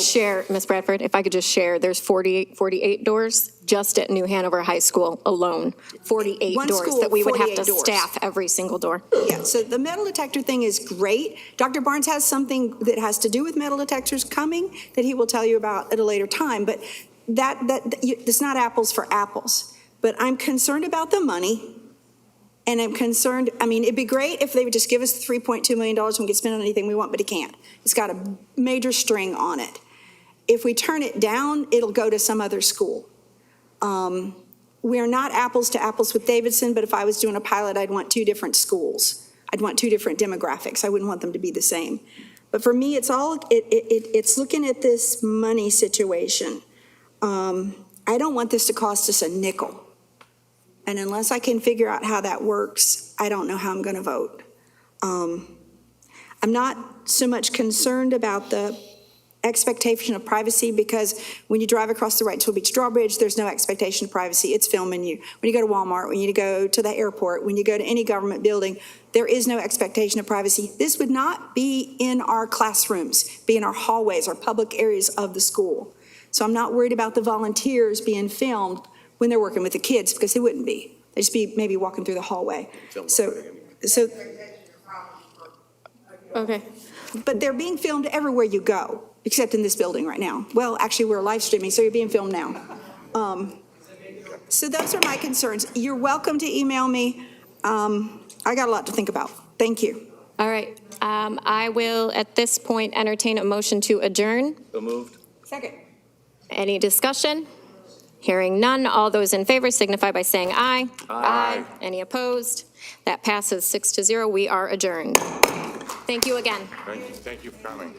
share, Ms. Bradford, if I could just share, there's 48 doors just at New Hanover High School alone. 48 One doors school, that we would have 48 to doors. staff every single door. Yeah, so the metal detector thing is great. Dr. Barnes has something that has to do with metal detectors coming that he will tell you about at a later time, but it's not apples for apples. But I'm concerned about the money, and I'm concerned, I mean, it'd be great if they would just give us the $3.2 million and we could spend on anything we want, but he can't. It's got a major string on it. If we turn it down, it'll go to some other school. We are not apples to apples with Davidson, but if I was doing a pilot, I'd want 2 different schools. I'd want 2 different demographics. I wouldn't want them to be the same. But for me, it's looking at this money situation. I don't want this to cost us a nickel. And unless I can figure out how that works, I don't know how I'm going to vote. I'm not so much concerned about the expectation of privacy, because when you drive across the Wrightsville Beach drawbridge, there's no expectation of privacy. It's filming you. When you go to Walmart, when you go to the airport, when you go to any government building, there is no expectation of privacy. This would not be in our classrooms, be in our hallways, our public areas of the school. So I'm not worried about the volunteers being filmed when they're working with the kids, because they wouldn't be. They'd just be maybe walking through the hallway. So, okay. But they're being filmed everywhere you go, except in this building right now. Well, actually, we're live streaming, so you're being filmed now. So those are my concerns. You're welcome to email me. I got a lot to think about. Thank you. All right. I will, at this point, entertain a motion to adjourn. So moved. Second. Any discussion? Hearing none, all those in favor signify by saying aye. Aye. Any opposed? That passes 6-0. We are adjourned. Thank you again. Thank you for coming.